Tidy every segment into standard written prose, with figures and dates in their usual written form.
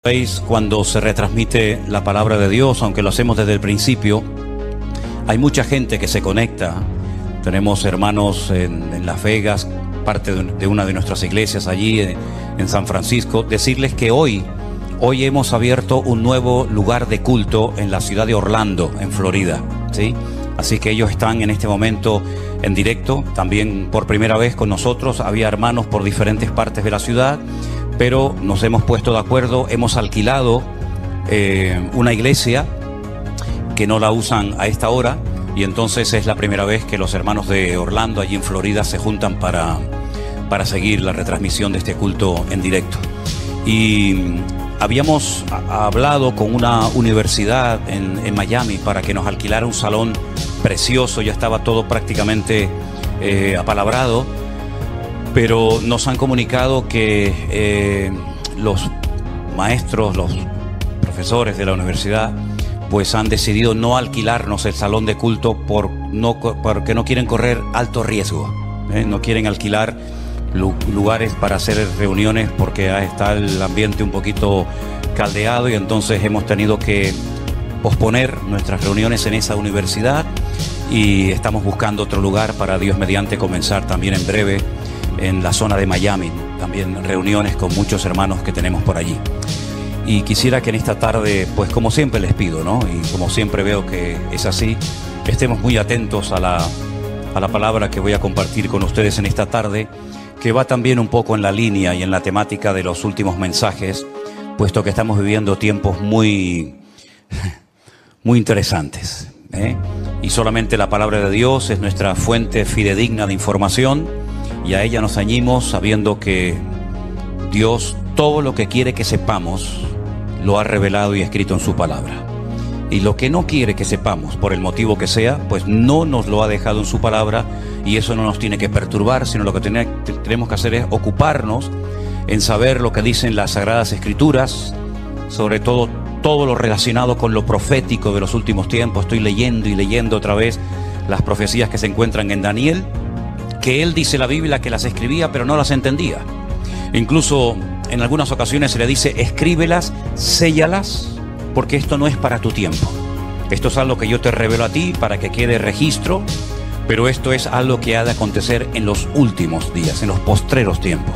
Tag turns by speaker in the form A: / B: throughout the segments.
A: Sabéis, cuando se retransmite la palabra de Dios, aunque lo hacemos desde el principio, hay mucha gente que se conecta. Tenemos hermanos en Las Vegas, parte de una de nuestras iglesias allí en San Francisco. Decirles que hoy hemos abierto un nuevo lugar de culto en la ciudad de Orlando, en Florida, ¿sí? Así que ellos están en este momento en directo, también por primera vez con nosotros. Había hermanos por diferentes partes de la ciudad, pero nos hemos puesto de acuerdo, hemos alquilado una iglesia que no la usan a esta hora, y entonces es la primera vez que los hermanos de Orlando, allí en Florida, se juntan para seguir la retransmisión de este culto en directo. Y habíamos hablado con una universidad en Miami para que nos alquilara un salón precioso. Ya estaba todo prácticamente apalabrado, pero nos han comunicado que los maestros, los profesores de la universidad, pues han decidido no alquilarnos el salón de culto porque no quieren correr alto riesgo, no quieren alquilar lugares para hacer reuniones porque está el ambiente un poquito caldeado, y entonces hemos tenido que posponer nuestras reuniones en esa universidad y estamos buscando otro lugar para, Dios mediante, comenzar también en breve en la zona de Miami, también reuniones con muchos hermanos que tenemos por allí. Y quisiera que en esta tarde, pues como siempre les pido, ¿no? Y como siempre veo que es así, estemos muy atentos a la palabra que voy a compartir con ustedes en esta tarde, que va también un poco en la línea y en la temática de los últimos mensajes, puesto que estamos viviendo tiempos muy interesantes, y solamente la palabra de Dios es nuestra fuente fidedigna de información, y a ella nos ceñimos sabiendo que Dios todo lo que quiere que sepamos lo ha revelado y escrito en su palabra. Y lo que no quiere que sepamos, por el motivo que sea, pues no nos lo ha dejado en su palabra, y eso no nos tiene que perturbar, sino lo que tenemos que hacer es ocuparnos en saber lo que dicen las Sagradas Escrituras, sobre todo lo relacionado con lo profético de los últimos tiempos. Estoy leyendo y leyendo otra vez las profecías que se encuentran en Daniel, que él dice la Biblia que las escribía pero no las entendía. Incluso en algunas ocasiones se le dice: escríbelas, séllalas, porque esto no es para tu tiempo. Esto es algo que yo te revelo a ti para que quede registro, pero esto es algo que ha de acontecer en los últimos días, en los postreros tiempos.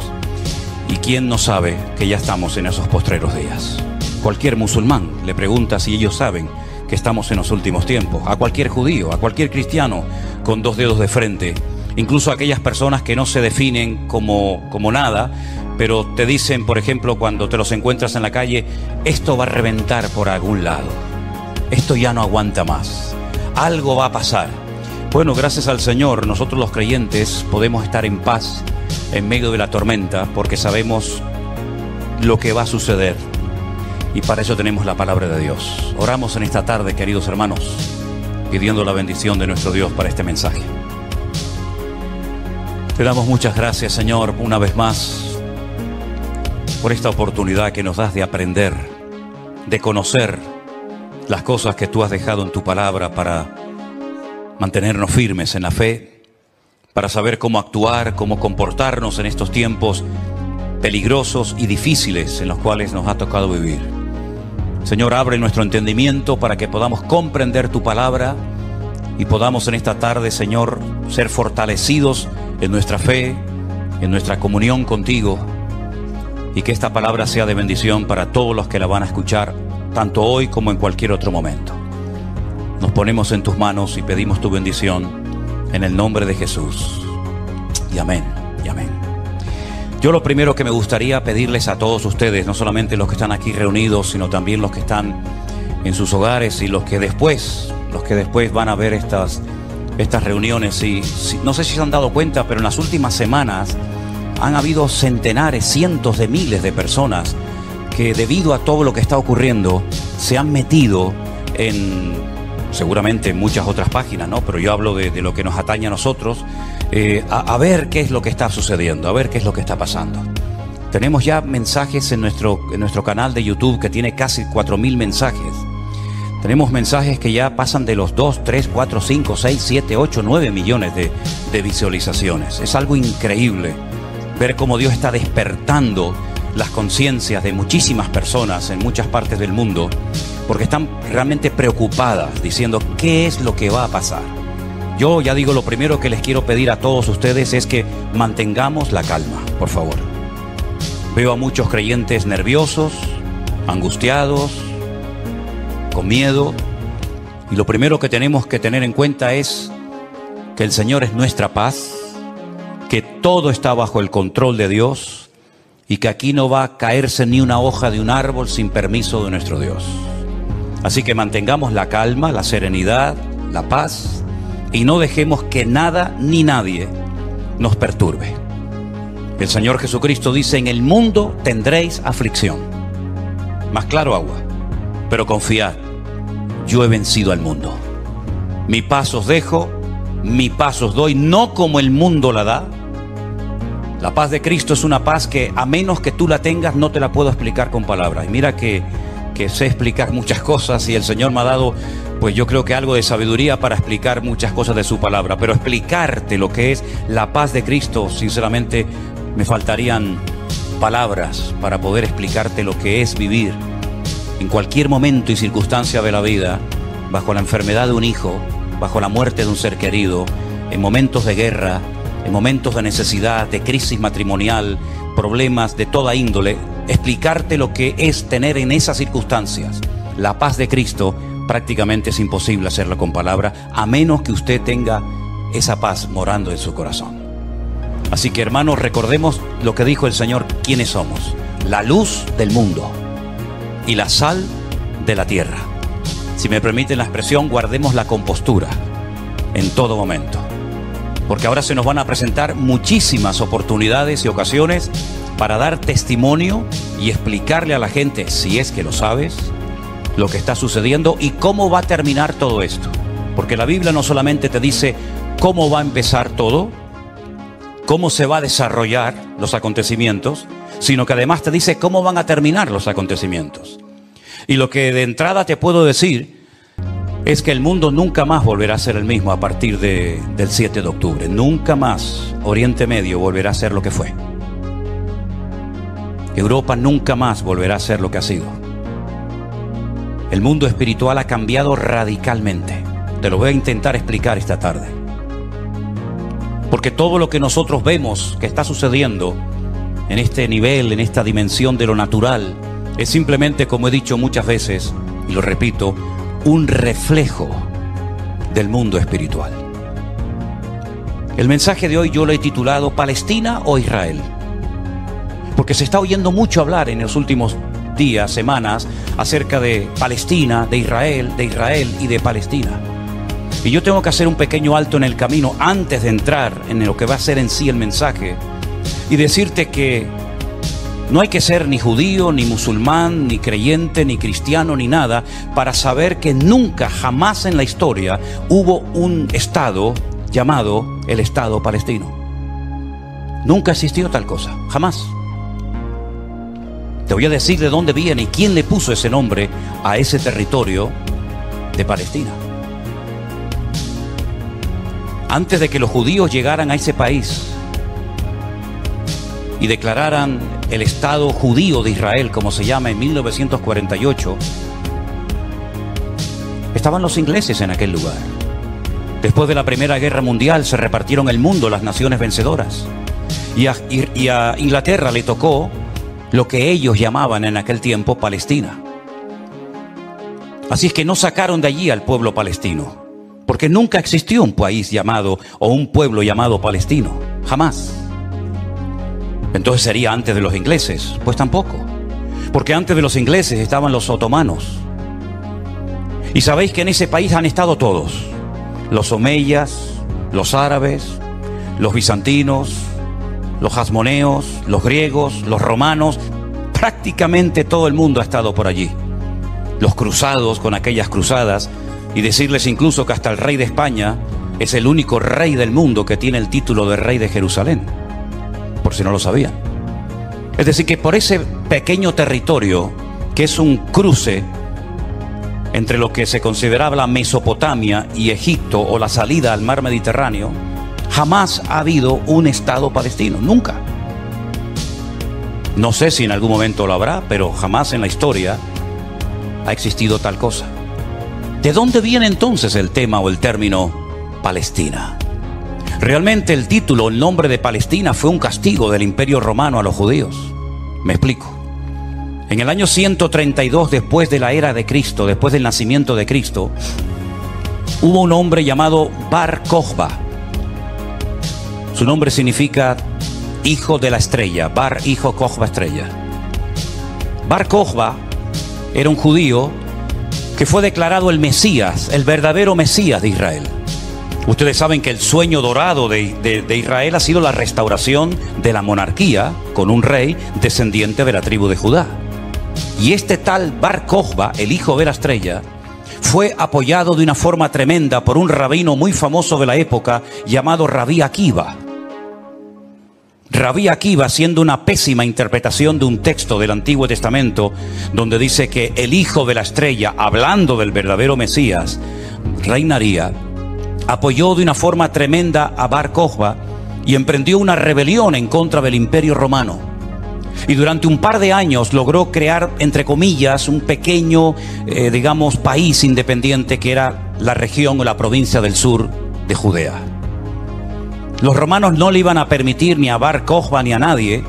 A: ¿Y quién no sabe que ya estamos en esos postreros días? Cualquier musulmán le pregunta si ellos saben que estamos en los últimos tiempos. A cualquier judío, a cualquier cristiano con dos dedos de frente, incluso a aquellas personas que no se definen como nada, pero te dicen, por ejemplo, cuando te los encuentras en la calle: esto va a reventar por algún lado, esto ya no aguanta más, algo va a pasar. Bueno, gracias al Señor, nosotros los creyentes podemos estar en paz en medio de la tormenta, porque sabemos lo que va a suceder, y para eso tenemos la palabra de Dios. Oramos en esta tarde, queridos hermanos, pidiendo la bendición de nuestro Dios para este mensaje. Te damos muchas gracias, Señor, una vez más, por esta oportunidad que nos das de aprender, de conocer las cosas que tú has dejado en tu palabra para mantenernos firmes en la fe, para saber cómo actuar, cómo comportarnos en estos tiempos peligrosos y difíciles en los cuales nos ha tocado vivir. Señor, abre nuestro entendimiento para que podamos comprender tu palabra y podamos en esta tarde, Señor, ser fortalecidos en nuestra fe, en nuestra comunión contigo, y que esta palabra sea de bendición para todos los que la van a escuchar, tanto hoy como en cualquier otro momento. Nos ponemos en tus manos y pedimos tu bendición en el nombre de Jesús. Y amén, y amén. Yo lo primero que me gustaría pedirles a todos ustedes, no solamente los que están aquí reunidos, sino también los que están en sus hogares y los que después van a ver estas reuniones. Y no sé si se han dado cuenta, pero en las últimas semanas han habido centenares, cientos de miles de personas que, debido a todo lo que está ocurriendo, se han metido seguramente en muchas otras páginas, ¿no? Pero yo hablo de lo que nos atañe a nosotros, a ver qué es lo que está sucediendo, a ver qué es lo que está pasando. Tenemos ya mensajes en nuestro canal de YouTube que tiene casi 4.000 mensajes. Tenemos mensajes que ya pasan de los 2, 3, 4, 5, 6, 7, 8, 9 millones de visualizaciones. Es algo increíble ver cómo Dios está despertando las conciencias de muchísimas personas en muchas partes del mundo, porque están realmente preocupadas diciendo qué es lo que va a pasar. Yo ya digo, lo primero que les quiero pedir a todos ustedes es que mantengamos la calma, por favor. Veo a muchos creyentes nerviosos, angustiados, con miedo, y lo primero que tenemos que tener en cuenta es que el Señor es nuestra paz, que todo está bajo el control de Dios y que aquí no va a caerse ni una hoja de un árbol sin permiso de nuestro Dios. Así que mantengamos la calma, la serenidad, la paz y no dejemos que nada ni nadie nos perturbe. El Señor Jesucristo dice: en el mundo tendréis aflicción. Más claro agua, pero confiad, yo he vencido al mundo. Mi paz os dejo, mi paz os doy, no como el mundo la da. La paz de Cristo es una paz que, a menos que tú la tengas, no te la puedo explicar con palabras. Y mira que sé explicar muchas cosas y el Señor me ha dado, pues yo creo que algo de sabiduría para explicar muchas cosas de su palabra. Pero explicarte lo que es la paz de Cristo, sinceramente, me faltarían palabras para poder explicarte lo que es vivir en cualquier momento y circunstancia de la vida, bajo la enfermedad de un hijo, bajo la muerte de un ser querido, en momentos de guerra, en momentos de necesidad, de crisis matrimonial, problemas de toda índole. Explicarte lo que es tener en esas circunstancias la paz de Cristo, prácticamente es imposible hacerlo con palabras, a menos que usted tenga esa paz morando en su corazón. Así que, hermanos, recordemos lo que dijo el Señor: ¿quiénes somos? La luz del mundo y la sal de la tierra. Si me permiten la expresión, guardemos la compostura en todo momento, porque ahora se nos van a presentar muchísimas oportunidades y ocasiones para dar testimonio y explicarle a la gente, si es que lo sabes, lo que está sucediendo y cómo va a terminar todo esto. Porque la Biblia no solamente te dice cómo va a empezar todo, cómo se va a desarrollar los acontecimientos, sino que además te dice cómo van a terminar los acontecimientos. Y lo que de entrada te puedo decir es que el mundo nunca más volverá a ser el mismo a partir del 7 de octubre. Nunca más Oriente Medio volverá a ser lo que fue. Europa nunca más volverá a ser lo que ha sido. El mundo espiritual ha cambiado radicalmente. Te lo voy a intentar explicar esta tarde. Porque todo lo que nosotros vemos que está sucediendo en este nivel, en esta dimensión de lo natural, es simplemente, como he dicho muchas veces, y lo repito, un reflejo del mundo espiritual. El mensaje de hoy yo lo he titulado ¿Palestina o Israel? Porque se está oyendo mucho hablar en los últimos días, semanas, acerca de Palestina, de Israel y de Palestina. Y yo tengo que hacer un pequeño alto en el camino antes de entrar en lo que va a ser en sí el mensaje y decirte que no hay que ser ni judío, ni musulmán, ni creyente, ni cristiano, ni nada para saber que nunca, jamás en la historia hubo un estado llamado el Estado palestino. Nunca existió tal cosa, jamás. Te voy a decir de dónde viene y quién le puso ese nombre a ese territorio de Palestina. Antes de que los judíos llegaran a ese país y declararan el Estado judío de Israel, como se llama, en 1948, estaban los ingleses en aquel lugar. Después de la Primera Guerra Mundial se repartieron el mundo las naciones vencedoras y a Inglaterra le tocó lo que ellos llamaban en aquel tiempo Palestina. Así es que no sacaron de allí al pueblo palestino, porque nunca existió un país llamado o un pueblo llamado palestino, jamás. Entonces sería antes de los ingleses, pues tampoco, porque antes de los ingleses estaban los otomanos. Y sabéis que en ese país han estado todos: los omeyas, los árabes, los bizantinos, los hasmoneos, los griegos, los romanos. Prácticamente todo el mundo ha estado por allí. Los cruzados con aquellas cruzadas, y decirles incluso que hasta el rey de España es el único rey del mundo que tiene el título de rey de Jerusalén, por si no lo sabían. Es decir, que por ese pequeño territorio, que es un cruce entre lo que se consideraba la Mesopotamia y Egipto, o la salida al mar Mediterráneo, jamás ha habido un Estado palestino, nunca. No sé si en algún momento lo habrá, pero jamás en la historia ha existido tal cosa. ¿De dónde viene entonces el tema o el término Palestina? Realmente el título, el nombre de Palestina fue un castigo del Imperio Romano a los judíos. Me explico. En el año 132 después de la era de Cristo, después del nacimiento de Cristo, hubo un hombre llamado Bar Kokhba. Su nombre significa hijo de la estrella. Bar, hijo, Kokhba, estrella. Bar Kokhba era un judío que fue declarado el Mesías, el verdadero Mesías de Israel. Ustedes saben que el sueño dorado de Israel ha sido la restauración de la monarquía con un rey descendiente de la tribu de Judá. Y este tal Bar Kokhba, el hijo de la estrella, fue apoyado de una forma tremenda por un rabino muy famoso de la época llamado Rabí Akiva. Rabí Akiva, haciendo una pésima interpretación de un texto del Antiguo Testamento donde dice que el hijo de la estrella, hablando del verdadero Mesías, reinaría, apoyó de una forma tremenda a Bar Kokhba y emprendió una rebelión en contra del Imperio Romano. Y durante un par de años logró crear, entre comillas, un pequeño, país independiente que era la región o la provincia del sur de Judea. Los romanos no le iban a permitir ni a Bar Kokhba ni a nadie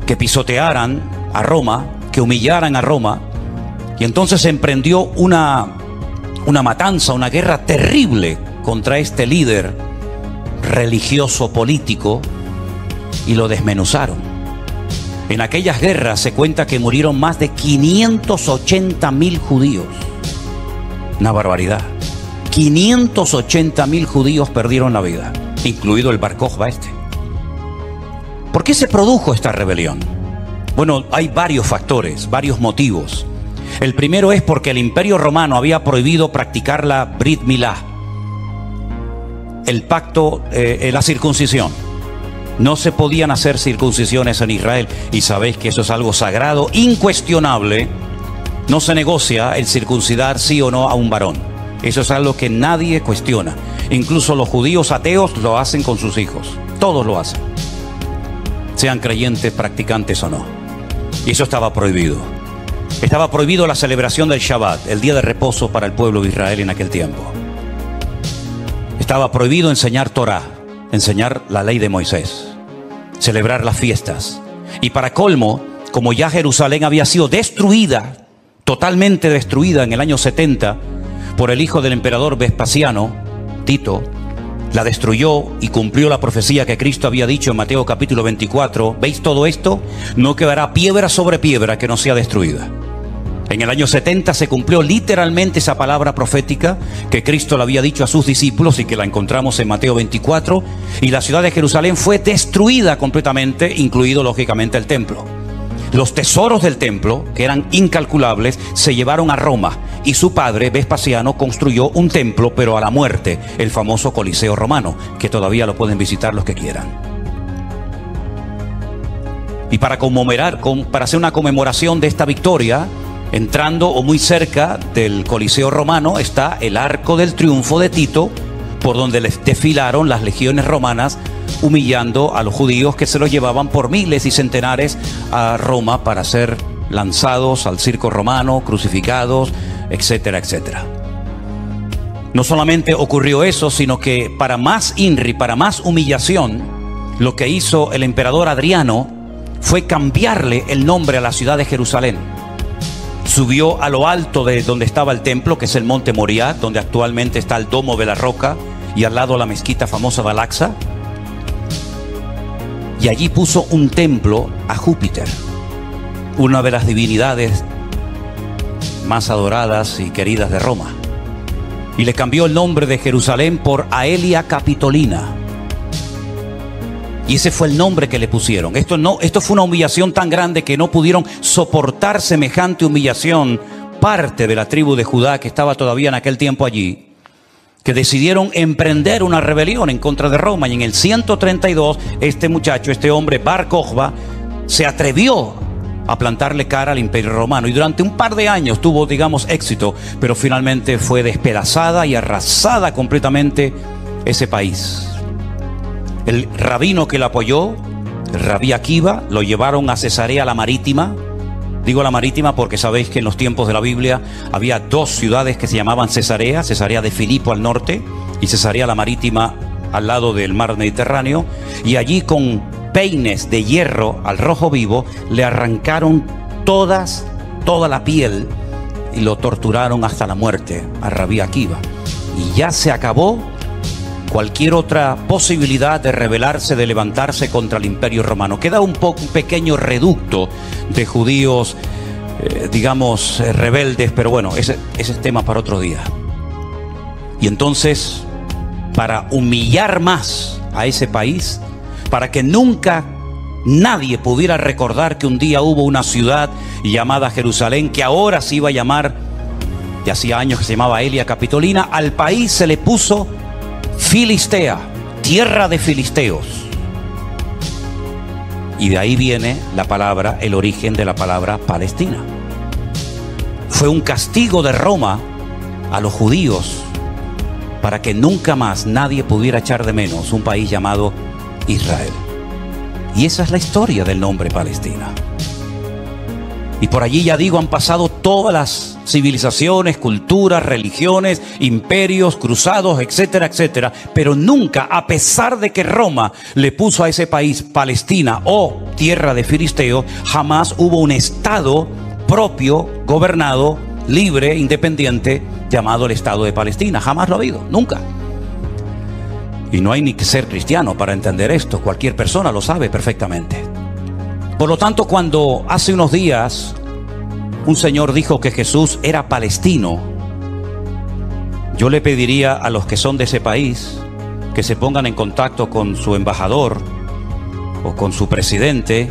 A: que pisotearan a Roma, que humillaran a Roma. Y entonces emprendió una matanza, una guerra terrible contra este líder religioso político y lo desmenuzaron. En aquellas guerras se cuenta que murieron más de 580.000 judíos. Una barbaridad. 580.000 judíos perdieron la vida, incluido el Bar Kokhba este. ¿Por qué se produjo esta rebelión? Bueno, hay varios factores, varios motivos. El primero es porque el Imperio Romano había prohibido practicar la Brit Milá, el pacto, la circuncisión. No se podían hacer circuncisiones en Israel, y sabéis que eso es algo sagrado, incuestionable. No se negocia el circuncidar sí o no a un varón. Eso es algo que nadie cuestiona. Incluso los judíos ateos lo hacen con sus hijos. Todos lo hacen, sean creyentes, practicantes o no. Y eso estaba prohibido. Estaba prohibido la celebración del Shabbat, el día de reposo para el pueblo de Israel en aquel tiempo. Estaba prohibido enseñar Torah, enseñar la ley de Moisés, celebrar las fiestas. Y para colmo, como ya Jerusalén había sido destruida, totalmente destruida en el año 70 por el hijo del emperador Vespasiano, Tito, la destruyó y cumplió la profecía que Cristo había dicho en Mateo capítulo 24. ¿Veis todo esto? No quedará piedra sobre piedra que no sea destruida. En el año 70 se cumplió literalmente esa palabra profética que Cristo le había dicho a sus discípulos y que la encontramos en Mateo 24. Y la ciudad de Jerusalén fue destruida completamente, incluido lógicamente el templo. Los tesoros del templo, que eran incalculables, se llevaron a Roma. Y su padre, Vespasiano, construyó un templo, pero a la muerte, el famoso Coliseo Romano, que todavía lo pueden visitar los que quieran. Y para hacer una conmemoración de esta victoria, entrando o muy cerca del Coliseo Romano está el Arco del Triunfo de Tito, por donde les desfilaron las legiones romanas, humillando a los judíos que se los llevaban por miles y centenares a Roma para ser lanzados al circo romano, crucificados, etcétera, etcétera. No solamente ocurrió eso, sino que para más INRI, para más humillación, lo que hizo el emperador Adriano fue cambiarle el nombre a la ciudad de Jerusalén. Subió a lo alto de donde estaba el templo, que es el monte Moriah, donde actualmente está el Domo de la Roca, y al lado la mezquita famosa de Al-Aqsa. Y allí puso un templo a Júpiter, una de las divinidades más adoradas y queridas de Roma. Y le cambió el nombre de Jerusalén por Aelia Capitolina. Y ese fue el nombre que le pusieron. Esto fue una humillación tan grande que no pudieron soportar semejante humillación parte de la tribu de Judá que estaba todavía en aquel tiempo allí, que decidieron emprender una rebelión en contra de Roma. Y en el 132 este hombre Bar Kokhba, se atrevió a plantarle cara al Imperio Romano, y durante un par de años tuvo, éxito, pero finalmente fue despedazada y arrasada completamente ese país. El rabino que la apoyó Rabí Akiva, lo llevaron a Cesarea la Marítima. Digo la Marítima porque sabéis que en los tiempos de la Biblia había dos ciudades que se llamaban Cesarea, Cesarea de Filipo al norte y Cesarea la Marítima al lado del mar Mediterráneo, y allí con peines de hierro al rojo vivo le arrancaron toda la piel y lo torturaron hasta la muerte a Rabí Akiva. Y ya se acabó cualquier otra posibilidad de rebelarse, de levantarse contra el Imperio Romano. Queda un pequeño reducto de judíos, digamos, rebeldes, pero bueno, ese es tema para otro día. Y entonces, para humillar más a ese país, para que nunca nadie pudiera recordar que un día hubo una ciudad llamada Jerusalén, que ahora se iba a llamar, de hacía años que se llamaba Aelia Capitolina, al país se le puso Filistea, tierra de filisteos. Y de ahí viene la palabra, el origen de la palabra Palestina. Fue un castigo de Roma a los judíos para que nunca más nadie pudiera echar de menos un país llamado Israel. Y esa es la historia del nombre Palestina. Y por allí, ya digo, han pasado todas las civilizaciones, culturas, religiones, imperios, cruzados, etcétera, etcétera. Pero nunca, a pesar de que Roma le puso a ese país Palestina o tierra de filisteos, jamás hubo un estado propio, gobernado, libre, independiente, llamado el Estado de Palestina. Jamás lo ha habido, nunca. Y no hay ni que ser cristiano para entender esto. Cualquier persona lo sabe perfectamente. Por lo tanto, cuando hace unos días un señor dijo que Jesús era palestino, yo le pediría a los que son de ese país que se pongan en contacto con su embajador o con su presidente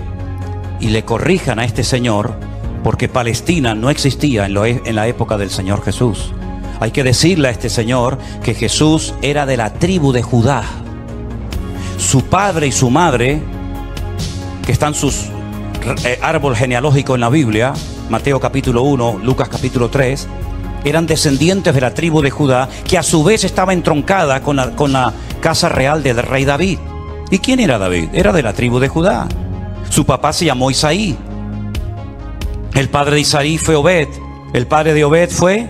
A: y le corrijan a este señor, porque Palestina no existía en la época del Señor Jesús. Hay que decirle a este señor que Jesús era de la tribu de Judá. Su padre y su madre, que están sus árbol genealógico en la Biblia, Mateo capítulo 1, Lucas capítulo 3, eran descendientes de la tribu de Judá, que a su vez estaba entroncada con la casa real del rey David. ¿Y quién era David? Era de la tribu de Judá. Su papá se llamó Isaí. El padre de Isaí fue Obed. El padre de Obed fue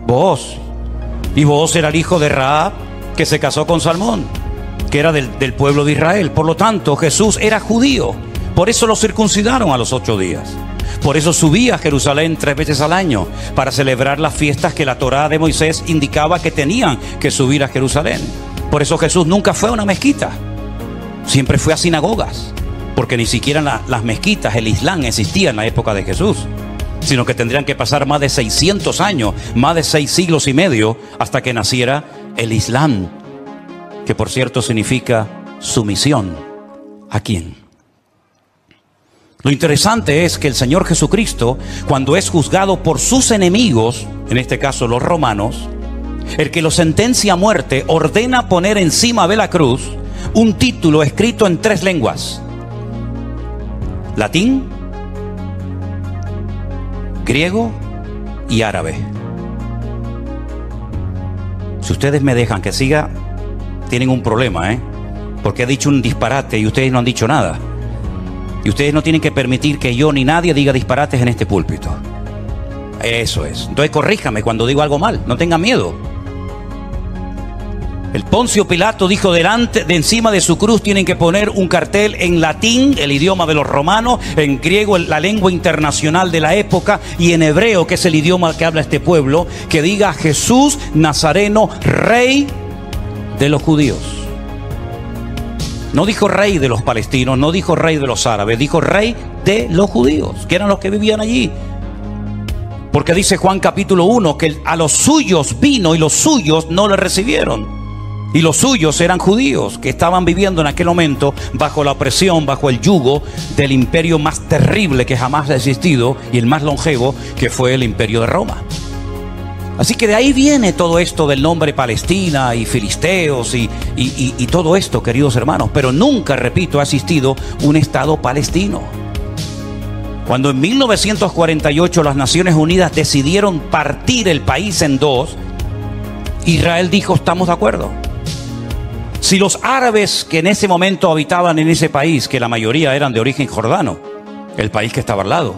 A: Booz. Y Booz era el hijo de Rahab, que se casó con Salmón, que era del pueblo de Israel. Por lo tanto, Jesús era judío. Por eso lo circuncidaron a los 8 días. Por eso subía a Jerusalén 3 veces al año, para celebrar las fiestas que la Torá de Moisés indicaba que tenían que subir a Jerusalén. Por eso Jesús nunca fue a una mezquita, siempre fue a sinagogas, porque ni siquiera las mezquitas, el Islam, existía en la época de Jesús, sino que tendrían que pasar más de 600 años, más de 6 siglos y medio, hasta que naciera el Islam, que por cierto significa sumisión. ¿A quién? Lo interesante es que el Señor Jesucristo, cuando es juzgado por sus enemigos, en este caso los romanos, el que lo sentencia a muerte ordena poner encima de la cruz un título escrito en 3 lenguas: latín, griego y árabe. Si ustedes me dejan que siga, tienen un problema, porque he dicho un disparate y ustedes no han dicho nada. Y ustedes no tienen que permitir que yo ni nadie diga disparates en este púlpito. Eso es. Entonces corríjame cuando digo algo mal, no tengan miedo. El Poncio Pilato dijo: de encima de su cruz tienen que poner un cartel en latín, el idioma de los romanos, en griego, la lengua internacional de la época, y en hebreo, que es el idioma que habla este pueblo, que diga: Jesús Nazareno, rey de los judíos. No dijo rey de los palestinos, no dijo rey de los árabes, dijo rey de los judíos, que eran los que vivían allí. Porque dice Juan capítulo 1 que a los suyos vino y los suyos no le recibieron. Y los suyos eran judíos que estaban viviendo en aquel momento bajo la opresión, bajo el yugo del imperio más terrible que jamás ha existido y el más longevo, que fue el imperio de Roma. Así que de ahí viene todo esto del nombre Palestina y filisteos y todo esto, queridos hermanos. Pero nunca, repito, ha existido un Estado palestino. Cuando en 1948 las Naciones Unidas decidieron partir el país en 2, Israel dijo: estamos de acuerdo. Si los árabes que en ese momento habitaban en ese país, que la mayoría eran de origen jordano, el país que estaba al lado,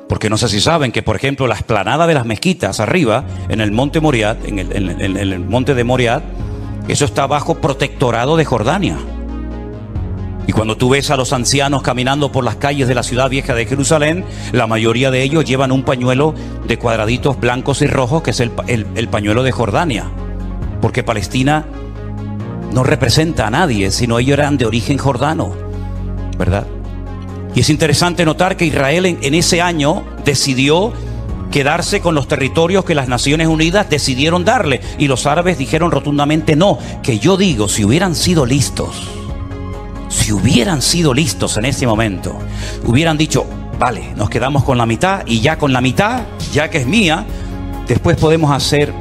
A: porque no sé si saben que, por ejemplo, la explanada de las mezquitas arriba, en el monte Moriat, en el monte de Moriat, eso está bajo protectorado de Jordania. Y cuando tú ves a los ancianos caminando por las calles de la ciudad vieja de Jerusalén, la mayoría de ellos llevan un pañuelo de cuadraditos blancos y rojos, que es el pañuelo de Jordania, porque Palestina no representa a nadie, sino ellos eran de origen jordano, ¿verdad? Y es interesante notar que Israel en ese año decidió quedarse con los territorios que las Naciones Unidas decidieron darle, y los árabes dijeron rotundamente no. Que yo digo, si hubieran sido listos en ese momento, hubieran dicho, vale, nos quedamos con la mitad, y ya con la mitad, ya que es mía, después podemos hacer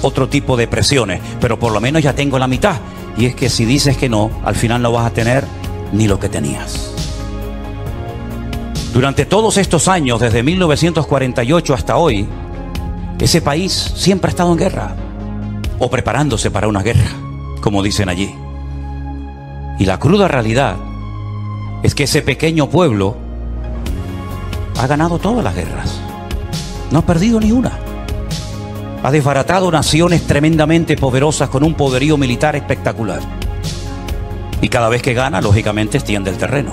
A: otro tipo de presiones, pero por lo menos ya tengo la mitad. Y es que si dices que no, al final no vas a tener ni lo que tenías. Durante todos estos años, desde 1948 hasta hoy, ese país siempre ha estado en guerra, o preparándose para una guerra, como dicen allí. Y la cruda realidad es que ese pequeño pueblo ha ganado todas las guerras, no ha perdido ni una. Ha desbaratado naciones tremendamente poderosas con un poderío militar espectacular. Y cada vez que gana, lógicamente, extiende el terreno.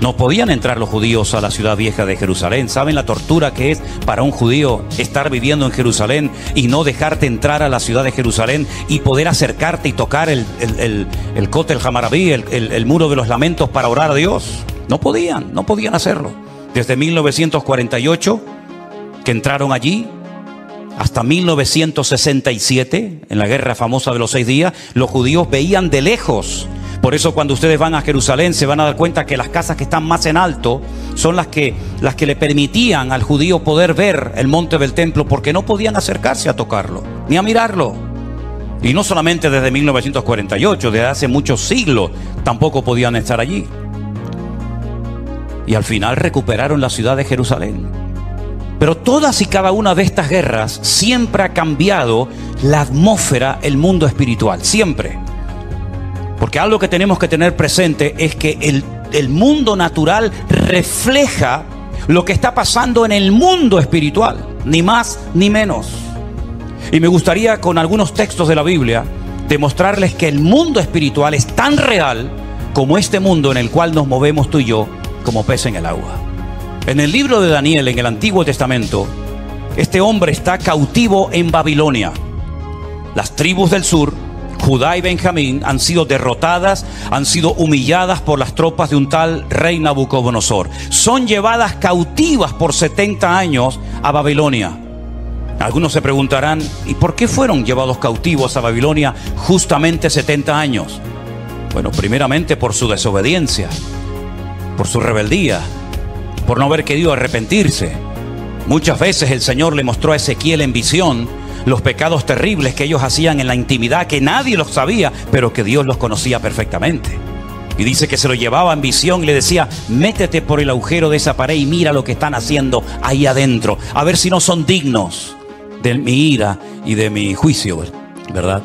A: No podían entrar los judíos a la ciudad vieja de Jerusalén. ¿Saben la tortura que es para un judío estar viviendo en Jerusalén y no dejarte entrar a la ciudad de Jerusalén y poder acercarte y tocar el Kotel Hamarabí, el muro de los lamentos, para orar a Dios? No podían hacerlo. Desde 1948, que entraron allí, hasta 1967, en la guerra famosa de los 6 días, los judíos veían de lejos. Por eso cuando ustedes van a Jerusalén se van a dar cuenta que las casas que están más en alto son las que le permitían al judío poder ver el monte del templo, porque no podían acercarse a tocarlo, ni a mirarlo. Y no solamente desde 1948, desde hace muchos siglos tampoco podían estar allí. Y al final recuperaron la ciudad de Jerusalén. Pero todas y cada una de estas guerras siempre ha cambiado la atmósfera, el mundo espiritual, siempre. Porque algo que tenemos que tener presente es que el mundo natural refleja lo que está pasando en el mundo espiritual, ni más ni menos. Y me gustaría, con algunos textos de la Biblia, demostrarles que el mundo espiritual es tan real como este mundo en el cual nos movemos tú y yo, como pez en el agua. En el libro de Daniel, en el Antiguo Testamento, este hombre está cautivo en Babilonia. Las tribus del sur, Judá y Benjamín, han sido derrotadas, han sido humilladas por las tropas de un tal rey Nabucodonosor. Son llevadas cautivas por 70 años a Babilonia. Algunos se preguntarán, ¿y por qué fueron llevados cautivos a Babilonia justamente 70 años? Bueno, primeramente por su desobediencia, por su rebeldía, por no haber querido arrepentirse. Muchas veces el Señor le mostró a Ezequiel en visión los pecados terribles que ellos hacían en la intimidad, que nadie los sabía, pero que Dios los conocía perfectamente. Y dice que se lo llevaba en visión y le decía, métete por el agujero de esa pared y mira lo que están haciendo ahí adentro, a ver si no son dignos de mi ira y de mi juicio, ¿verdad?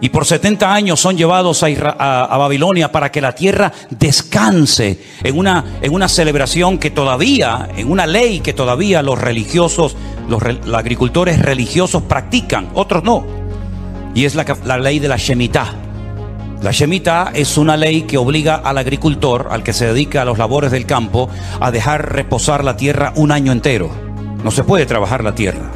A: Y por 70 años son llevados a Babilonia para que la tierra descanse en una celebración que todavía, en una ley que todavía los religiosos, los agricultores religiosos practican, otros no. Y es la ley de la Shemitah. La Shemitah es una ley que obliga al agricultor, al que se dedica a las labores del campo, a dejar reposar la tierra un año entero. No se puede trabajar la tierra.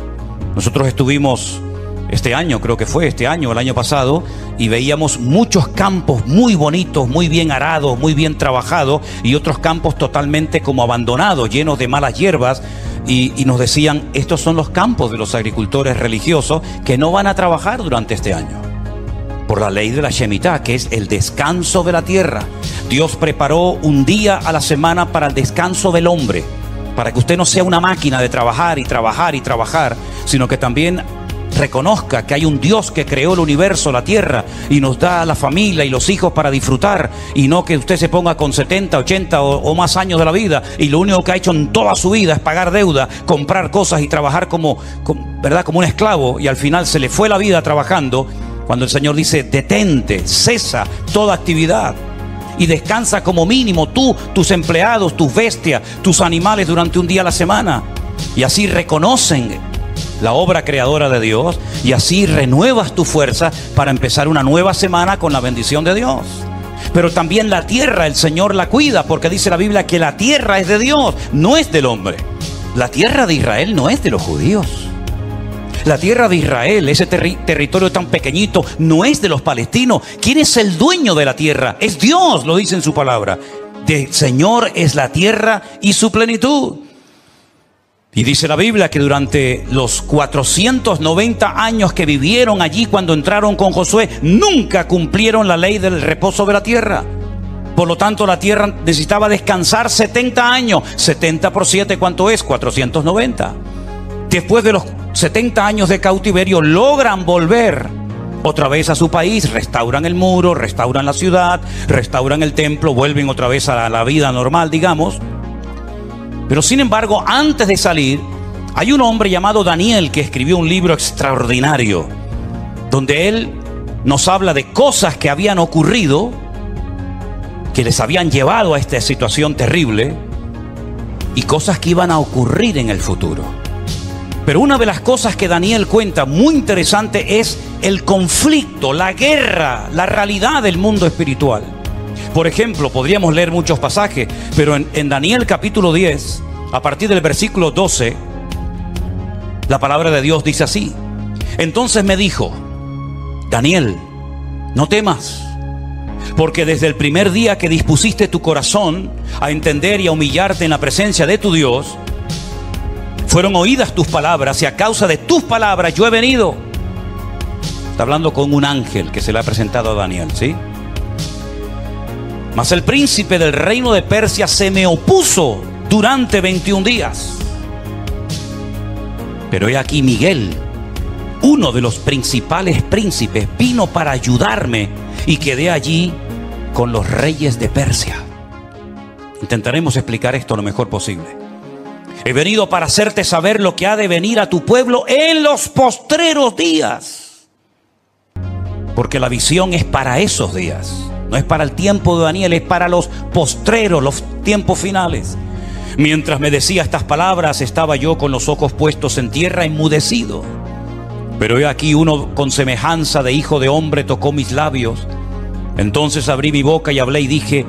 A: Nosotros estuvimos este año, creo que fue este año, el año pasado, y veíamos muchos campos muy bonitos, muy bien arados, muy bien trabajados, y otros campos totalmente como abandonados, llenos de malas hierbas, y nos decían, estos son los campos de los agricultores religiosos que no van a trabajar durante este año, por la ley de la Shemitah, que es el descanso de la tierra. Dios preparó un día a la semana para el descanso del hombre, para que usted no sea una máquina de trabajar y trabajar y trabajar, sino que también reconozca que hay un Dios que creó el universo, la tierra, y nos da a la familia y los hijos para disfrutar, y no que usted se ponga con 70, 80 o más años de la vida y lo único que ha hecho en toda su vida es pagar deuda, comprar cosas y trabajar como un esclavo, y al final se le fue la vida trabajando Cuando el Señor dice, detente, cesa toda actividad y descansa como mínimo tú, tus empleados, tus bestias, tus animales durante un día a la semana. Y así reconocen la obra creadora de Dios y así renuevas tu fuerza para empezar una nueva semana con la bendición de Dios. Pero también la tierra, el Señor la cuida, porque dice la Biblia que la tierra es de Dios, no es del hombre. La tierra de Israel no es de los judíos. La tierra de Israel, ese territorio tan pequeñito, no es de los palestinos. ¿Quién es el dueño de la tierra? Es Dios, lo dice en su palabra. Del Señor es la tierra y su plenitud. Y dice la Biblia que durante los 490 años que vivieron allí cuando entraron con Josué, nunca cumplieron la ley del reposo de la tierra. Por lo tanto, la tierra necesitaba descansar 70 años. 70 por 7, ¿cuánto es? 490. Después de los 70 años de cautiverio, logran volver otra vez a su país, restauran el muro, restauran la ciudad, restauran el templo, vuelven otra vez a la vida normal, digamos. Pero sin embargo, antes de salir, hay un hombre llamado Daniel que escribió un libro extraordinario, donde él nos habla de cosas que habían ocurrido, que les habían llevado a esta situación terrible, y cosas que iban a ocurrir en el futuro. Pero una de las cosas que Daniel cuenta muy interesante es el conflicto, la guerra, la realidad del mundo espiritual. Por ejemplo, podríamos leer muchos pasajes, pero en Daniel capítulo 10, a partir del versículo 12, la palabra de Dios dice así: entonces me dijo, Daniel, no temas, porque desde el primer día que dispusiste tu corazón a entender y a humillarte en la presencia de tu Dios, fueron oídas tus palabras, y a causa de tus palabras yo he venido. Está hablando con un ángel que se le ha presentado a Daniel, ¿sí? Mas el príncipe del reino de Persia se me opuso durante 21 días. Pero he aquí Miguel, uno de los principales príncipes, vino para ayudarme y quedé allí con los reyes de Persia. Intentaremos explicar esto lo mejor posible. He venido para hacerte saber lo que ha de venir a tu pueblo en los postreros días. Porque la visión es para esos días. No es para el tiempo de Daniel, es para los postreros, los tiempos finales. Mientras me decía estas palabras, estaba yo con los ojos puestos en tierra, enmudecido. Pero he aquí uno con semejanza de hijo de hombre tocó mis labios. Entonces abrí mi boca y hablé y dije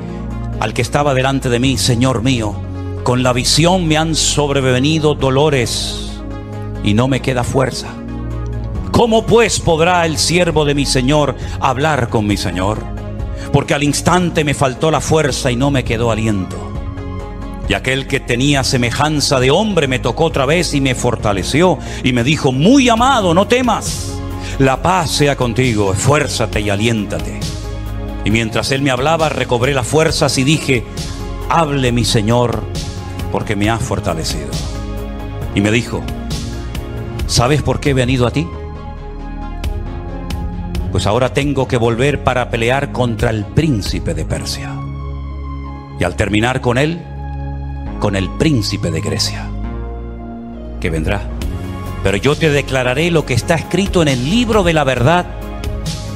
A: al que estaba delante de mí: Señor mío, con la visión me han sobrevenido dolores y no me queda fuerza. ¿Cómo pues podrá el siervo de mi Señor hablar con mi Señor? Porque al instante me faltó la fuerza y no me quedó aliento. Y aquel que tenía semejanza de hombre me tocó otra vez y me fortaleció y me dijo: muy amado, no temas, la paz sea contigo, esfuérzate y aliéntate. Y mientras él me hablaba, recobré las fuerzas y dije: hable mi Señor, porque me has fortalecido. Y me dijo: ¿sabes por qué he venido a ti? Pues ahora tengo que volver para pelear contra el príncipe de Persia, y al terminar con él, con el príncipe de Grecia, que vendrá. Pero yo te declararé lo que está escrito en el libro de la verdad,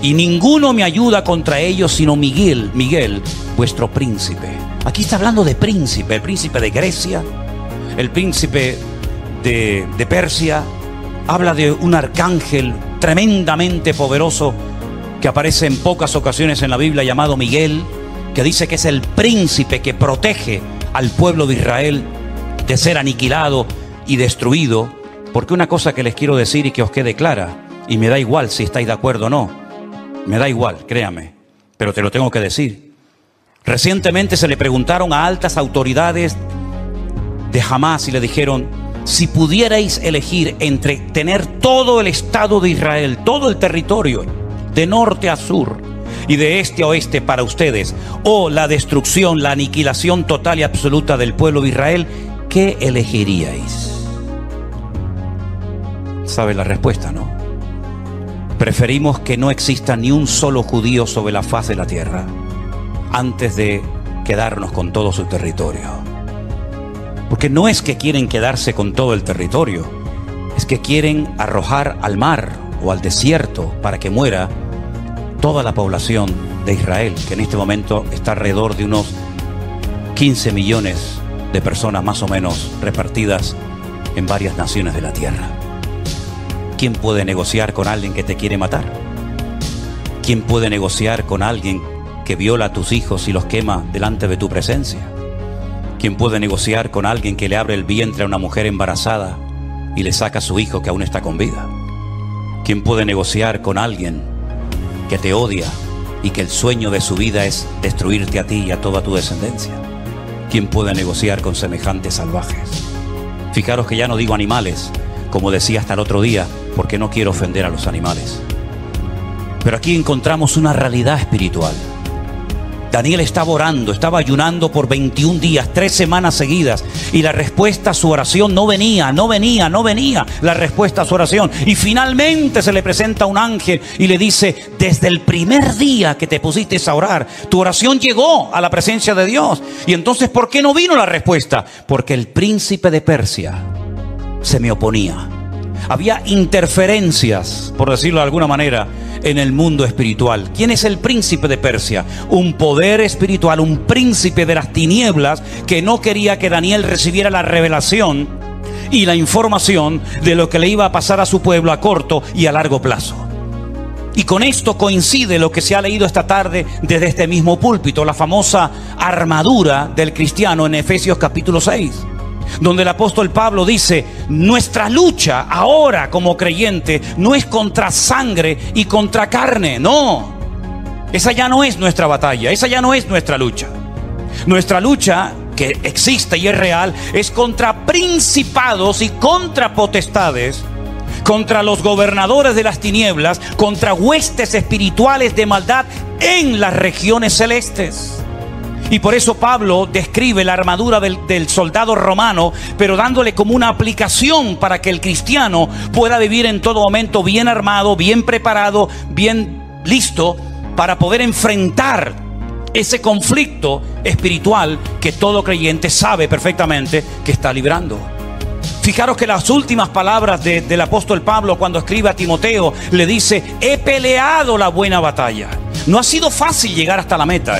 A: y ninguno me ayuda contra ellos sino Miguel, vuestro príncipe. Aquí está hablando de príncipe, el príncipe de Grecia, el príncipe de Persia. Habla de un arcángel tremendamente poderoso que aparece en pocas ocasiones en la Biblia, llamado Miguel, que dice que es el príncipe que protege al pueblo de Israel de ser aniquilado y destruido. Porque una cosa que les quiero decir y que os quede clara, y me da igual si estáis de acuerdo o no, me da igual, créame, pero te lo tengo que decir. Recientemente se le preguntaron a altas autoridades de Hamás y le dijeron: si pudierais elegir entre tener todo el Estado de Israel, todo el territorio, de norte a sur y de este a oeste para ustedes, o la destrucción, la aniquilación total y absoluta del pueblo de Israel, ¿qué elegiríais? ¿Sabe la respuesta, no? Preferimos que no exista ni un solo judío sobre la faz de la tierra antes de quedarnos con todo su territorio. Porque no es que quieren quedarse con todo el territorio, es que quieren arrojar al mar o al desierto para que muera toda la población de Israel, que en este momento está alrededor de unos 15 millones de personas más o menos repartidas en varias naciones de la tierra. ¿Quién puede negociar con alguien que te quiere matar? ¿Quién puede negociar con alguien que viola a tus hijos y los quema delante de tu presencia? ¿Quién puede negociar con alguien que le abre el vientre a una mujer embarazada y le saca a su hijo que aún está con vida? ¿Quién puede negociar con alguien que te odia y que el sueño de su vida es destruirte a ti y a toda tu descendencia? ¿Quién puede negociar con semejantes salvajes? Fijaros que ya no digo animales, como decía hasta el otro día, porque no quiero ofender a los animales. Pero aquí encontramos una realidad espiritual. Daniel estaba orando, estaba ayunando por 21 días, 3 semanas seguidas, y la respuesta a su oración no venía la respuesta a su oración. Y finalmente se le presenta un ángel y le dice: desde el primer día que te pusiste a orar, tu oración llegó a la presencia de Dios. Y entonces, ¿por qué no vino la respuesta? Porque el príncipe de Persia se me oponía. Había interferencias, por decirlo de alguna manera, en el mundo espiritual. ¿Quién es el príncipe de Persia? Un poder espiritual, un príncipe de las tinieblas que no quería que Daniel recibiera la revelación y la información de lo que le iba a pasar a su pueblo a corto y a largo plazo. Y con esto coincide lo que se ha leído esta tarde desde este mismo púlpito, la famosa armadura del cristiano en Efesios capítulo 6. Donde el apóstol Pablo dice: nuestra lucha ahora como creyente no es contra sangre y contra carne, no. Esa ya no es nuestra batalla, esa ya no es nuestra lucha. Nuestra lucha, que existe y es real, es contra principados y contra potestades, contra los gobernadores de las tinieblas, contra huestes espirituales de maldad en las regiones celestes. Y por eso Pablo describe la armadura del soldado romano, pero dándole como una aplicación para que el cristiano pueda vivir en todo momento bien armado, bien preparado, bien listo para poder enfrentar ese conflicto espiritual que todo creyente sabe perfectamente que está librando. Fijaros que las últimas palabras del apóstol Pablo cuando escribe a Timoteo le dice: he peleado la buena batalla. No ha sido fácil llegar hasta la meta,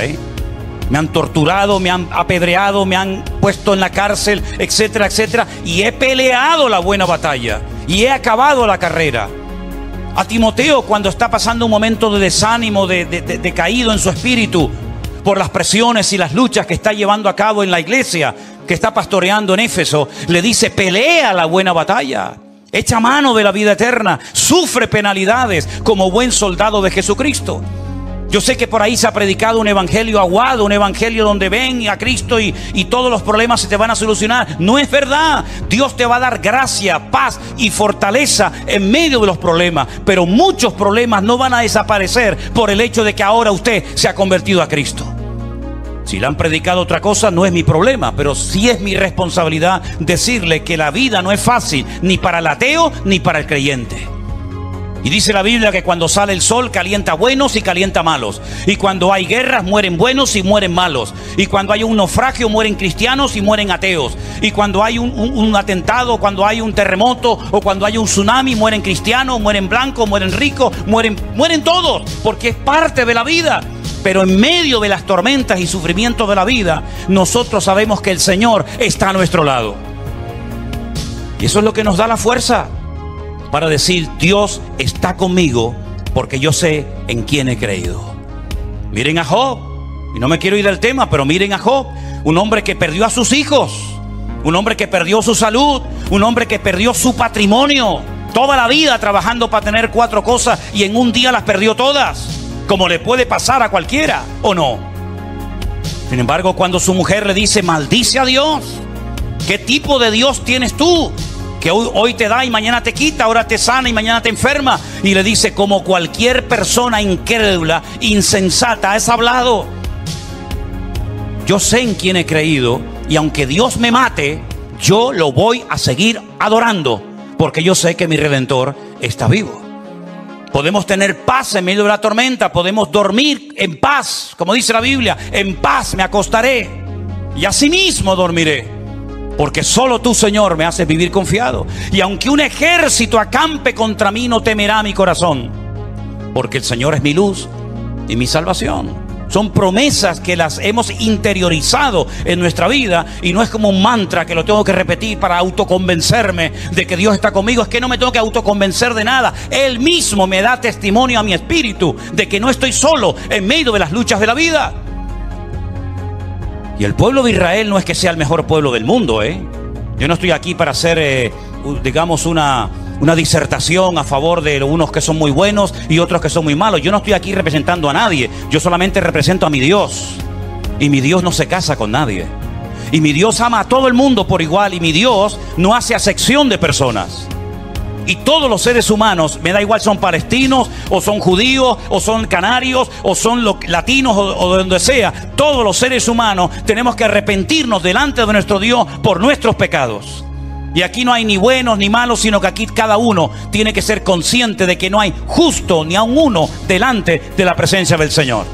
A: Me han torturado, me han apedreado, me han puesto en la cárcel, etcétera, etcétera. Y he peleado la buena batalla y he acabado la carrera. A Timoteo, cuando está pasando un momento de desánimo, de caído en su espíritu por las presiones y las luchas que está llevando a cabo en la iglesia que está pastoreando en Éfeso, le dice: pelea la buena batalla, echa mano de la vida eterna, sufre penalidades como buen soldado de Jesucristo. Yo sé que por ahí se ha predicado un evangelio aguado, un evangelio donde ven a Cristo y todos los problemas se te van a solucionar. No es verdad. Dios te va a dar gracia, paz y fortaleza en medio de los problemas. Pero muchos problemas no van a desaparecer por el hecho de que ahora usted se ha convertido a Cristo. Si le han predicado otra cosa, no es mi problema, pero sí es mi responsabilidad decirle que la vida no es fácil, ni para el ateo ni para el creyente. Y dice la Biblia que cuando sale el sol calienta buenos y calienta malos. Y cuando hay guerras mueren buenos y mueren malos. Y cuando hay un naufragio mueren cristianos y mueren ateos. Y cuando hay un atentado, cuando hay un terremoto o cuando hay un tsunami, mueren cristianos, mueren blancos, mueren ricos, mueren todos, porque es parte de la vida. Pero en medio de las tormentas y sufrimientos de la vida, nosotros sabemos que el Señor está a nuestro lado. Y eso es lo que nos da la fuerza para decir: Dios está conmigo porque yo sé en quién he creído. Miren a Job, y no me quiero ir del tema, pero miren a Job, un hombre que perdió a sus hijos, un hombre que perdió su salud, un hombre que perdió su patrimonio, toda la vida trabajando para tener 4 cosas y en un día las perdió todas, como le puede pasar a cualquiera, ¿o no? Sin embargo, cuando su mujer le dice: maldice a Dios, ¿qué tipo de Dios tienes tú? Que hoy te da y mañana te quita, ahora te sana y mañana te enferma. Y le dice: como cualquier persona incrédula, insensata, has hablado. Yo sé en quién he creído, y aunque Dios me mate, yo lo voy a seguir adorando, porque yo sé que mi Redentor está vivo. Podemos tener paz en medio de la tormenta, podemos dormir en paz, como dice la Biblia: en paz me acostaré y asimismo dormiré. Porque solo tú, Señor, me haces vivir confiado. Y aunque un ejército acampe contra mí, no temerá mi corazón. Porque el Señor es mi luz y mi salvación. Son promesas que las hemos interiorizado en nuestra vida, y no es como un mantra que lo tengo que repetir para autoconvencerme de que Dios está conmigo. Es que no me tengo que autoconvencer de nada. Él mismo me da testimonio a mi espíritu de que no estoy solo en medio de las luchas de la vida. Y el pueblo de Israel no es que sea el mejor pueblo del mundo, Yo no estoy aquí para hacer, digamos, una disertación a favor de unos que son muy buenos y otros que son muy malos. Yo no estoy aquí representando a nadie. Yo solamente represento a mi Dios. Y mi Dios no se casa con nadie. Y mi Dios ama a todo el mundo por igual. Y mi Dios no hace acepción de personas. Y todos los seres humanos, me da igual, son palestinos, o son judíos, o son canarios, o son latinos, o de donde sea. Todos los seres humanos tenemos que arrepentirnos delante de nuestro Dios por nuestros pecados. Y aquí no hay ni buenos ni malos, sino que aquí cada uno tiene que ser consciente de que no hay justo ni aun uno delante de la presencia del Señor.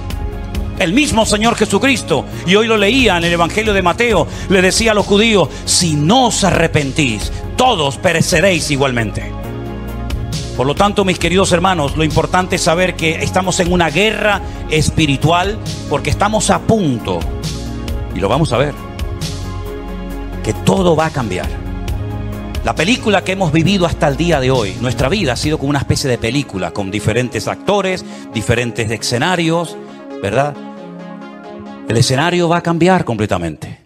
A: El mismo Señor Jesucristo, y hoy lo leía en el Evangelio de Mateo, le decía a los judíos: si no os arrepentís, todos pereceréis igualmente. Por lo tanto, mis queridos hermanos, lo importante es saber que estamos en una guerra espiritual, porque estamos a punto, y lo vamos a ver, que todo va a cambiar. La película que hemos vivido hasta el día de hoy, nuestra vida ha sido como una especie de película, con diferentes actores, diferentes escenarios, ¿verdad? El escenario va a cambiar completamente.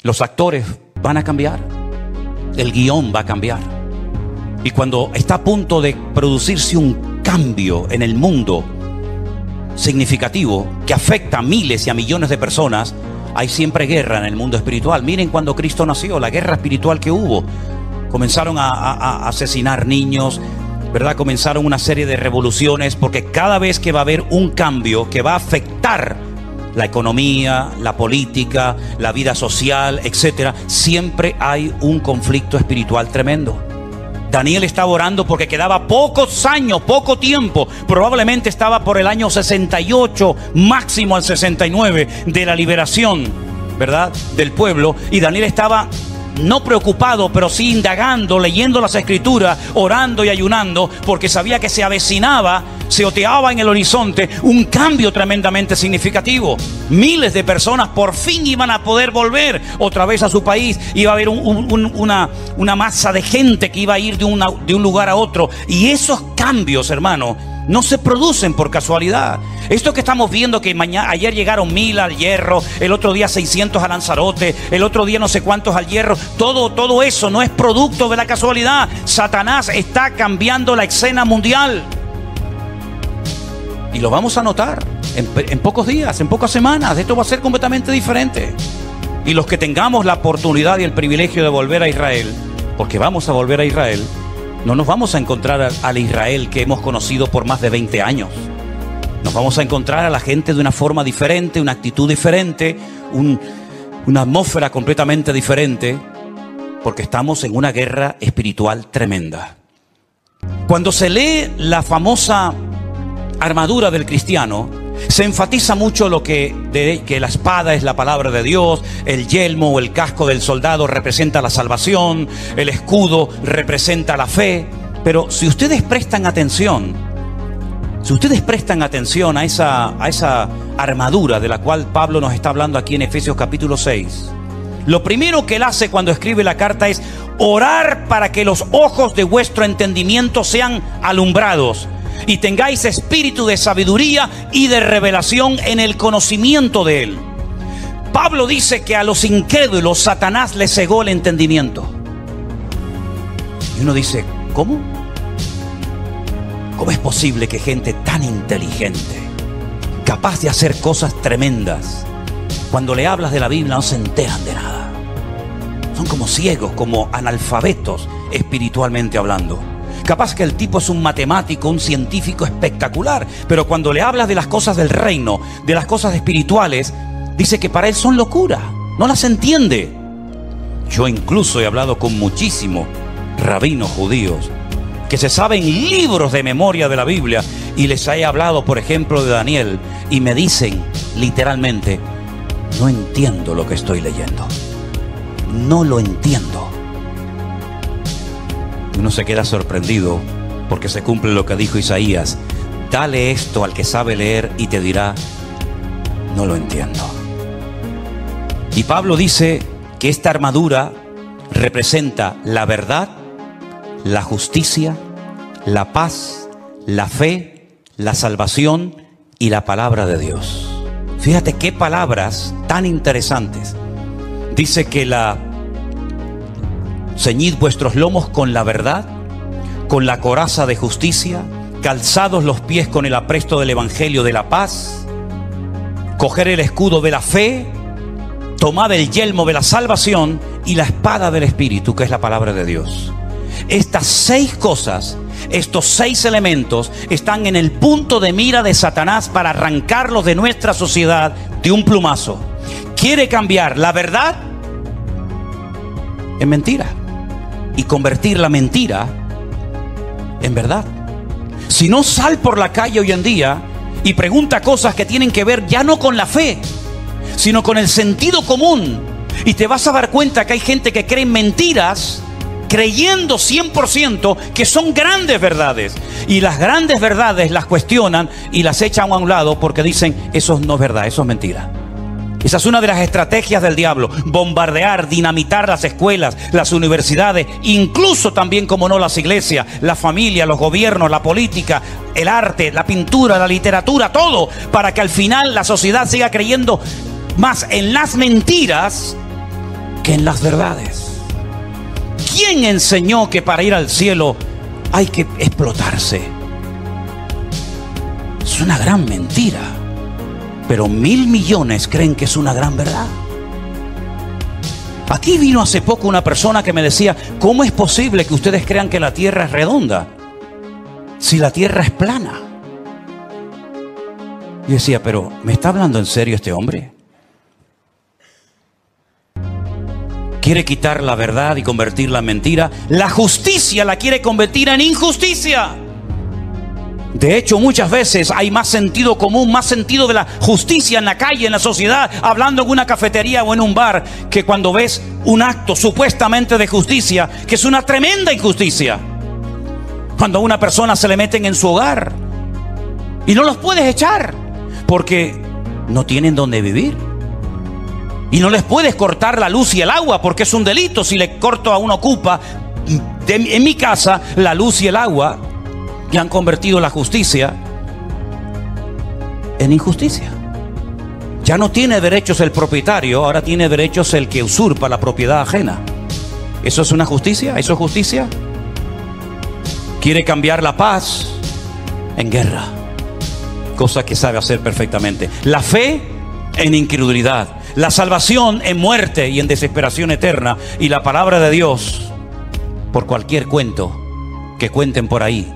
A: Los actores van a cambiar. El guión va a cambiar. Y cuando está a punto de producirse un cambio en el mundo significativo que afecta a miles y a millones de personas, hay siempre guerra en el mundo espiritual. Miren cuando Cristo nació, la guerra espiritual que hubo. Comenzaron a asesinar niños, ¿verdad? Comenzaron una serie de revoluciones, porque cada vez que va a haber un cambio que va a afectar la economía, la política, la vida social, etcétera, siempre hay un conflicto espiritual tremendo. Daniel estaba orando porque quedaba pocos años, poco tiempo, probablemente estaba por el año 68, máximo al 69, de la liberación, ¿verdad?, del pueblo. Y Daniel estaba no preocupado, pero sí indagando, leyendo las escrituras, orando y ayunando, porque sabía que se avecinaba, se oteaba en el horizonte un cambio tremendamente significativo. Miles de personas por fin iban a poder volver otra vez a su país. Iba a haber una masa de gente que iba a ir de un lugar a otro. Y esos cambios, hermano, no se producen por casualidad. Esto que estamos viendo, que ayer llegaron 1000 al Hierro, el otro día 600 a Lanzarote, el otro día no sé cuántos al Hierro, todo eso no es producto de la casualidad. Satanás está cambiando la escena mundial. Y lo vamos a notar en pocos días, en pocas semanas. Esto va a ser completamente diferente. Y los que tengamos la oportunidad y el privilegio de volver a Israel, porque vamos a volver a Israel, no nos vamos a encontrar al Israel que hemos conocido por más de 20 años. Nos vamos a encontrar a la gente de una forma diferente, una actitud diferente, una atmósfera completamente diferente, porque estamos en una guerra espiritual tremenda. Cuando se lee la famosa armadura del cristiano, se enfatiza mucho que la espada es la palabra de Dios, el yelmo o el casco del soldado representa la salvación, el escudo representa la fe. Pero si ustedes prestan atención a esa armadura de la cual Pablo nos está hablando aquí en Efesios capítulo 6, lo primero que él hace cuando escribe la carta es orar para que los ojos de vuestro entendimiento sean alumbrados y tengáis espíritu de sabiduría y de revelación en el conocimiento de él. Pablo dice que a los incrédulos Satanás les cegó el entendimiento. Y uno dice, ¿cómo? ¿Cómo es posible que gente tan inteligente, capaz de hacer cosas tremendas, cuando le hablas de la Biblia no se enteran de nada? Son como ciegos, como analfabetos espiritualmente hablando. Capaz que el tipo es un matemático, un científico espectacular, pero cuando le hablas de las cosas del reino, de las cosas espirituales, dice que para él son locura, no las entiende. Yo incluso he hablado con muchísimos rabinos judíos que se saben libros de memoria de la Biblia, y les he hablado, por ejemplo, de Daniel, y me dicen literalmente, no entiendo lo que estoy leyendo, no lo entiendo. Uno se queda sorprendido porque se cumple lo que dijo Isaías: dale esto al que sabe leer y te dirá, no lo entiendo. Y Pablo dice que esta armadura representa la verdad, la justicia, la paz, la fe, la salvación y la palabra de Dios. Fíjate qué palabras tan interesantes. Dice que ceñid vuestros lomos con la verdad, con la coraza de justicia, calzados los pies con el apresto del evangelio de la paz, coger el escudo de la fe, tomad el yelmo de la salvación y la espada del Espíritu, que es la palabra de Dios. Estas 6 cosas, estos 6 elementos están en el punto de mira de Satanás para arrancarlos de nuestra sociedad de un plumazo. Quiere cambiar la verdad en mentira y convertir la mentira en verdad. Si no, sal por la calle hoy en día y pregunta cosas que tienen que ver ya no con la fe, sino con el sentido común, y te vas a dar cuenta que hay gente que cree en mentiras creyendo 100% que son grandes verdades, y las grandes verdades las cuestionan y las echan a un lado porque dicen, eso no es verdad, eso es mentira. Esa es una de las estrategias del diablo: bombardear, dinamitar las escuelas, las universidades, incluso también, como no, las iglesias, la familia, los gobiernos, la política, el arte, la pintura, la literatura, todo, para que al final la sociedad siga creyendo más en las mentiras que en las verdades. ¿Quién enseñó que para ir al cielo hay que explotarse? Es una gran mentira, pero 1.000 millones creen que es una gran verdad. Aquí vino hace poco una persona que me decía, ¿cómo es posible que ustedes crean que la tierra es redonda si la tierra es plana? Y decía, pero ¿me está hablando en serio este hombre? Quiere quitar la verdad y convertirla en mentira. La justicia la quiere convertir en injusticia. De hecho, muchas veces hay más sentido común, más sentido de la justicia en la calle, en la sociedad, hablando en una cafetería o en un bar, que cuando ves un acto supuestamente de justicia, que es una tremenda injusticia. Cuando a una persona se le meten en su hogar y no los puedes echar porque no tienen dónde vivir. Y no les puedes cortar la luz y el agua porque es un delito. Si le corto a una ocupa en mi casa la luz y el agua, y han convertido la justicia en injusticia. Ya no tiene derechos el propietario, ahora tiene derechos el que usurpa la propiedad ajena. ¿Eso es una justicia? ¿Eso es justicia? Quiere cambiar la paz en guerra, cosa que sabe hacer perfectamente. La fe en incredulidad, la salvación en muerte y en desesperación eterna, y la palabra de Dios por cualquier cuento que cuenten por ahí,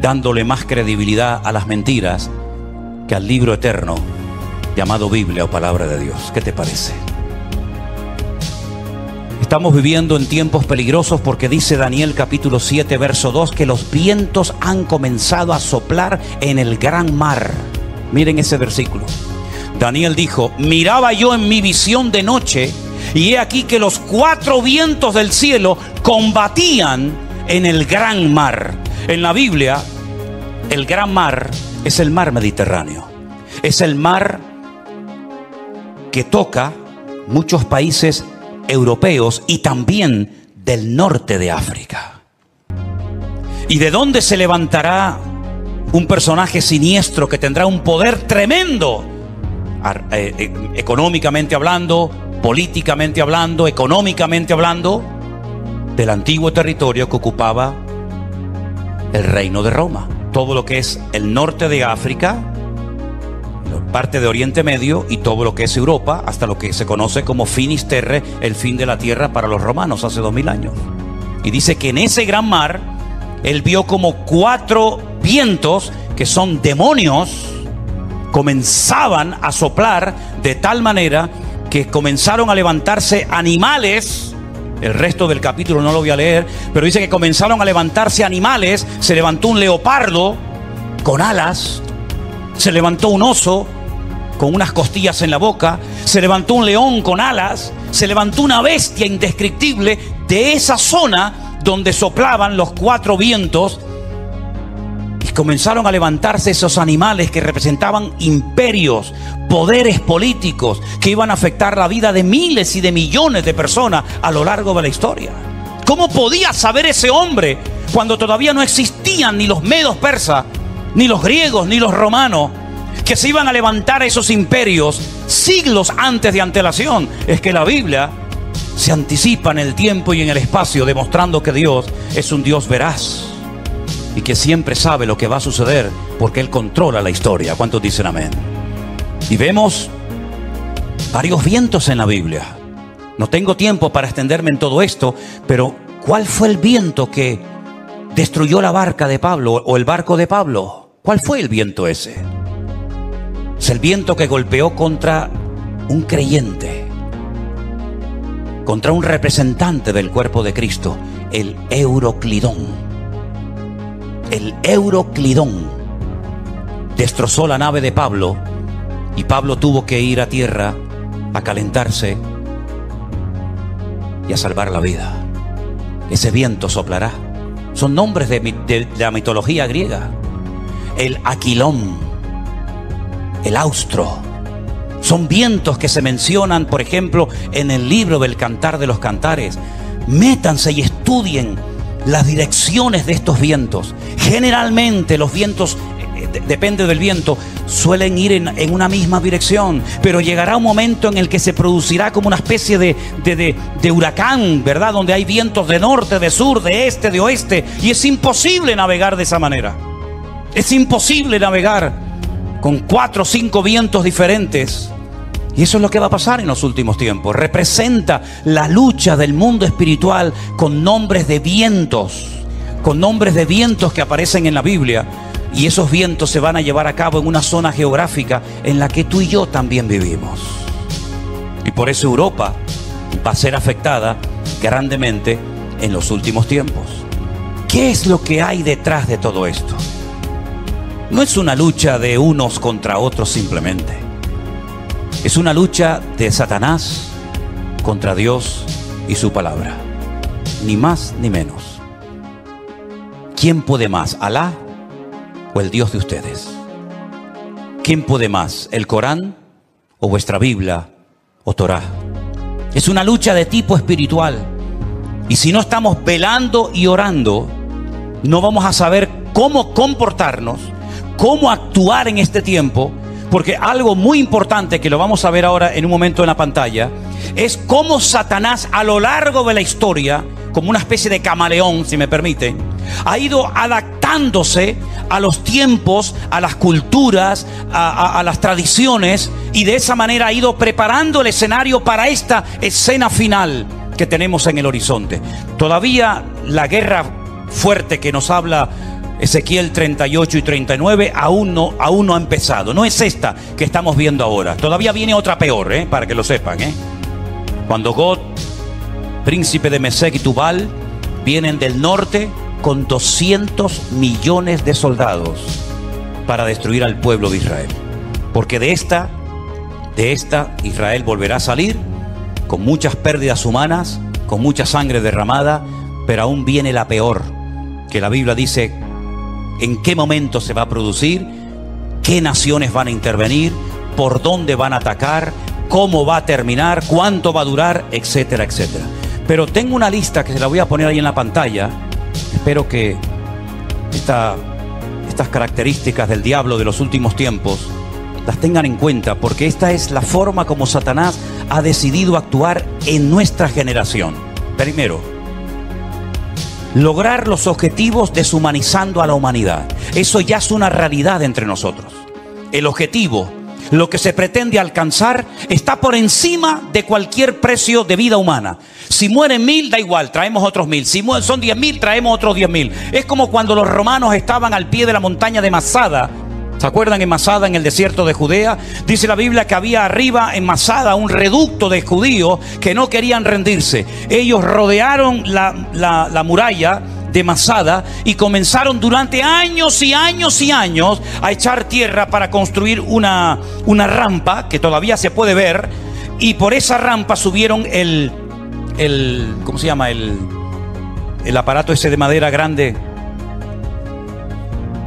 A: dándole más credibilidad a las mentiras que al libro eterno llamado Biblia o palabra de Dios. ¿Qué te parece? Estamos viviendo en tiempos peligrosos porque dice Daniel capítulo 7 verso 2 que los vientos han comenzado a soplar en el gran mar. Miren ese versículo. Daniel dijo, miraba yo en mi visión de noche y he aquí que los 4 vientos del cielo combatían en el gran mar. En la Biblia, el gran mar es el mar Mediterráneo. Es el mar que toca muchos países europeos y también del norte de África. ¿Y de dónde se levantará un personaje siniestro que tendrá un poder tremendo? Económicamente hablando, políticamente hablando, económicamente hablando, del antiguo territorio que ocupaba el reino de Roma. Todo lo que es el norte de África, parte de Oriente Medio y todo lo que es Europa, hasta lo que se conoce como Finis Terre, el fin de la tierra para los romanos hace 2000 años. Y dice que en ese gran mar él vio como 4 vientos que son demonios comenzaban a soplar de tal manera que comenzaron a levantarse animales. El resto del capítulo no lo voy a leer, pero dice que comenzaron a levantarse animales. Se levantó un leopardo con alas, se levantó un oso con unas costillas en la boca, se levantó un león con alas, se levantó una bestia indescriptible de esa zona donde soplaban los 4 vientos. comenzaron a levantarse esos animales que representaban imperios, poderes políticos que iban a afectar la vida de miles y de millones de personas a lo largo de la historia. ¿Cómo podía saber ese hombre cuando todavía no existían ni los medos persas, ni los griegos, ni los romanos, que se iban a levantar esos imperios siglos antes de antelación? Es que la Biblia se anticipa en el tiempo y en el espacio, demostrando que Dios es un Dios veraz y que siempre sabe lo que va a suceder, porque Él controla la historia. ¿Cuántos dicen amén? Y vemos varios vientos en la Biblia. No tengo tiempo para extenderme en todo esto, pero ¿cuál fue el viento que destruyó la barca de Pablo o el barco de Pablo? ¿Cuál fue el viento ese? Es el viento que golpeó contra un creyente, contra un representante del cuerpo de Cristo, el Euroclidón. El Euroclidón destrozó la nave de Pablo y Pablo tuvo que ir a tierra a calentarse y a salvar la vida. Ese viento soplará. Son nombres de la mitología griega. El Aquilón, el Austro. Son vientos que se mencionan, por ejemplo, en el libro del Cantar de los Cantares. Métanse y estudien las direcciones de estos vientos. Generalmente los vientos, depende del viento, suelen ir en una misma dirección, pero llegará un momento en el que se producirá como una especie de huracán, ¿verdad? Donde hay vientos de norte, de sur, de este, de oeste, y es imposible navegar de esa manera. Es imposible navegar con 4 o 5 vientos diferentes. Y eso es lo que va a pasar en los últimos tiempos. Representa la lucha del mundo espiritual con nombres de vientos, que aparecen en la Biblia. Y esos vientos se van a llevar a cabo en una zona geográfica en la que tú y yo también vivimos. Y por eso Europa va a ser afectada grandemente en los últimos tiempos. ¿Qué es lo que hay detrás de todo esto? No es una lucha de unos contra otros simplemente. Es una lucha de Satanás contra Dios y su palabra. Ni más ni menos. ¿Quién puede más? ¿Alá o el Dios de ustedes? ¿Quién puede más? ¿El Corán o vuestra Biblia o Torá? Es una lucha de tipo espiritual. Y si no estamos velando y orando, no vamos a saber cómo comportarnos, cómo actuar en este tiempo. Porque algo muy importante, que lo vamos a ver ahora en un momento en la pantalla, es cómo Satanás a lo largo de la historia, como una especie de camaleón, si me permiten, ha ido adaptándose a los tiempos, a las culturas, a las tradiciones, y de esa manera ha ido preparando el escenario para esta escena final que tenemos en el horizonte. Todavía la guerra fuerte que nos habla Ezequiel 38 y 39 aún no ha empezado. No es esta que estamos viendo ahora. Todavía viene otra peor, para que lo sepan. Cuando Gog, príncipe de Mesec y Tubal, vienen del norte con 200 millones de soldados para destruir al pueblo de Israel. Porque de esta Israel volverá a salir con muchas pérdidas humanas, con mucha sangre derramada, pero aún viene la peor, que la Biblia dice en qué momento se va a producir, qué naciones van a intervenir, por dónde van a atacar, cómo va a terminar, cuánto va a durar, etcétera, etcétera. Pero tengo una lista que se la voy a poner ahí en la pantalla. Espero que estas características del diablo de los últimos tiempos las tengan en cuenta, porque esta es la forma como Satanás ha decidido actuar en nuestra generación. Primero, lograr los objetivos deshumanizando a la humanidad. Eso ya es una realidad entre nosotros. El objetivo, lo que se pretende alcanzar, está por encima de cualquier precio de vida humana. Si mueren 1000, da igual, traemos otros 1000. Si son 10.000, traemos otros 10.000. Es como cuando los romanos estaban al pie de la montaña de Masada. ¿Se acuerdan en Masada, en el desierto de Judea? Dice la Biblia que había arriba en Masada un reducto de judíos que no querían rendirse. Ellos rodearon la muralla de Masada y comenzaron durante años y años y años a echar tierra para construir una rampa que todavía se puede ver, y por esa rampa subieron ¿cómo se llama? El aparato ese de madera grande.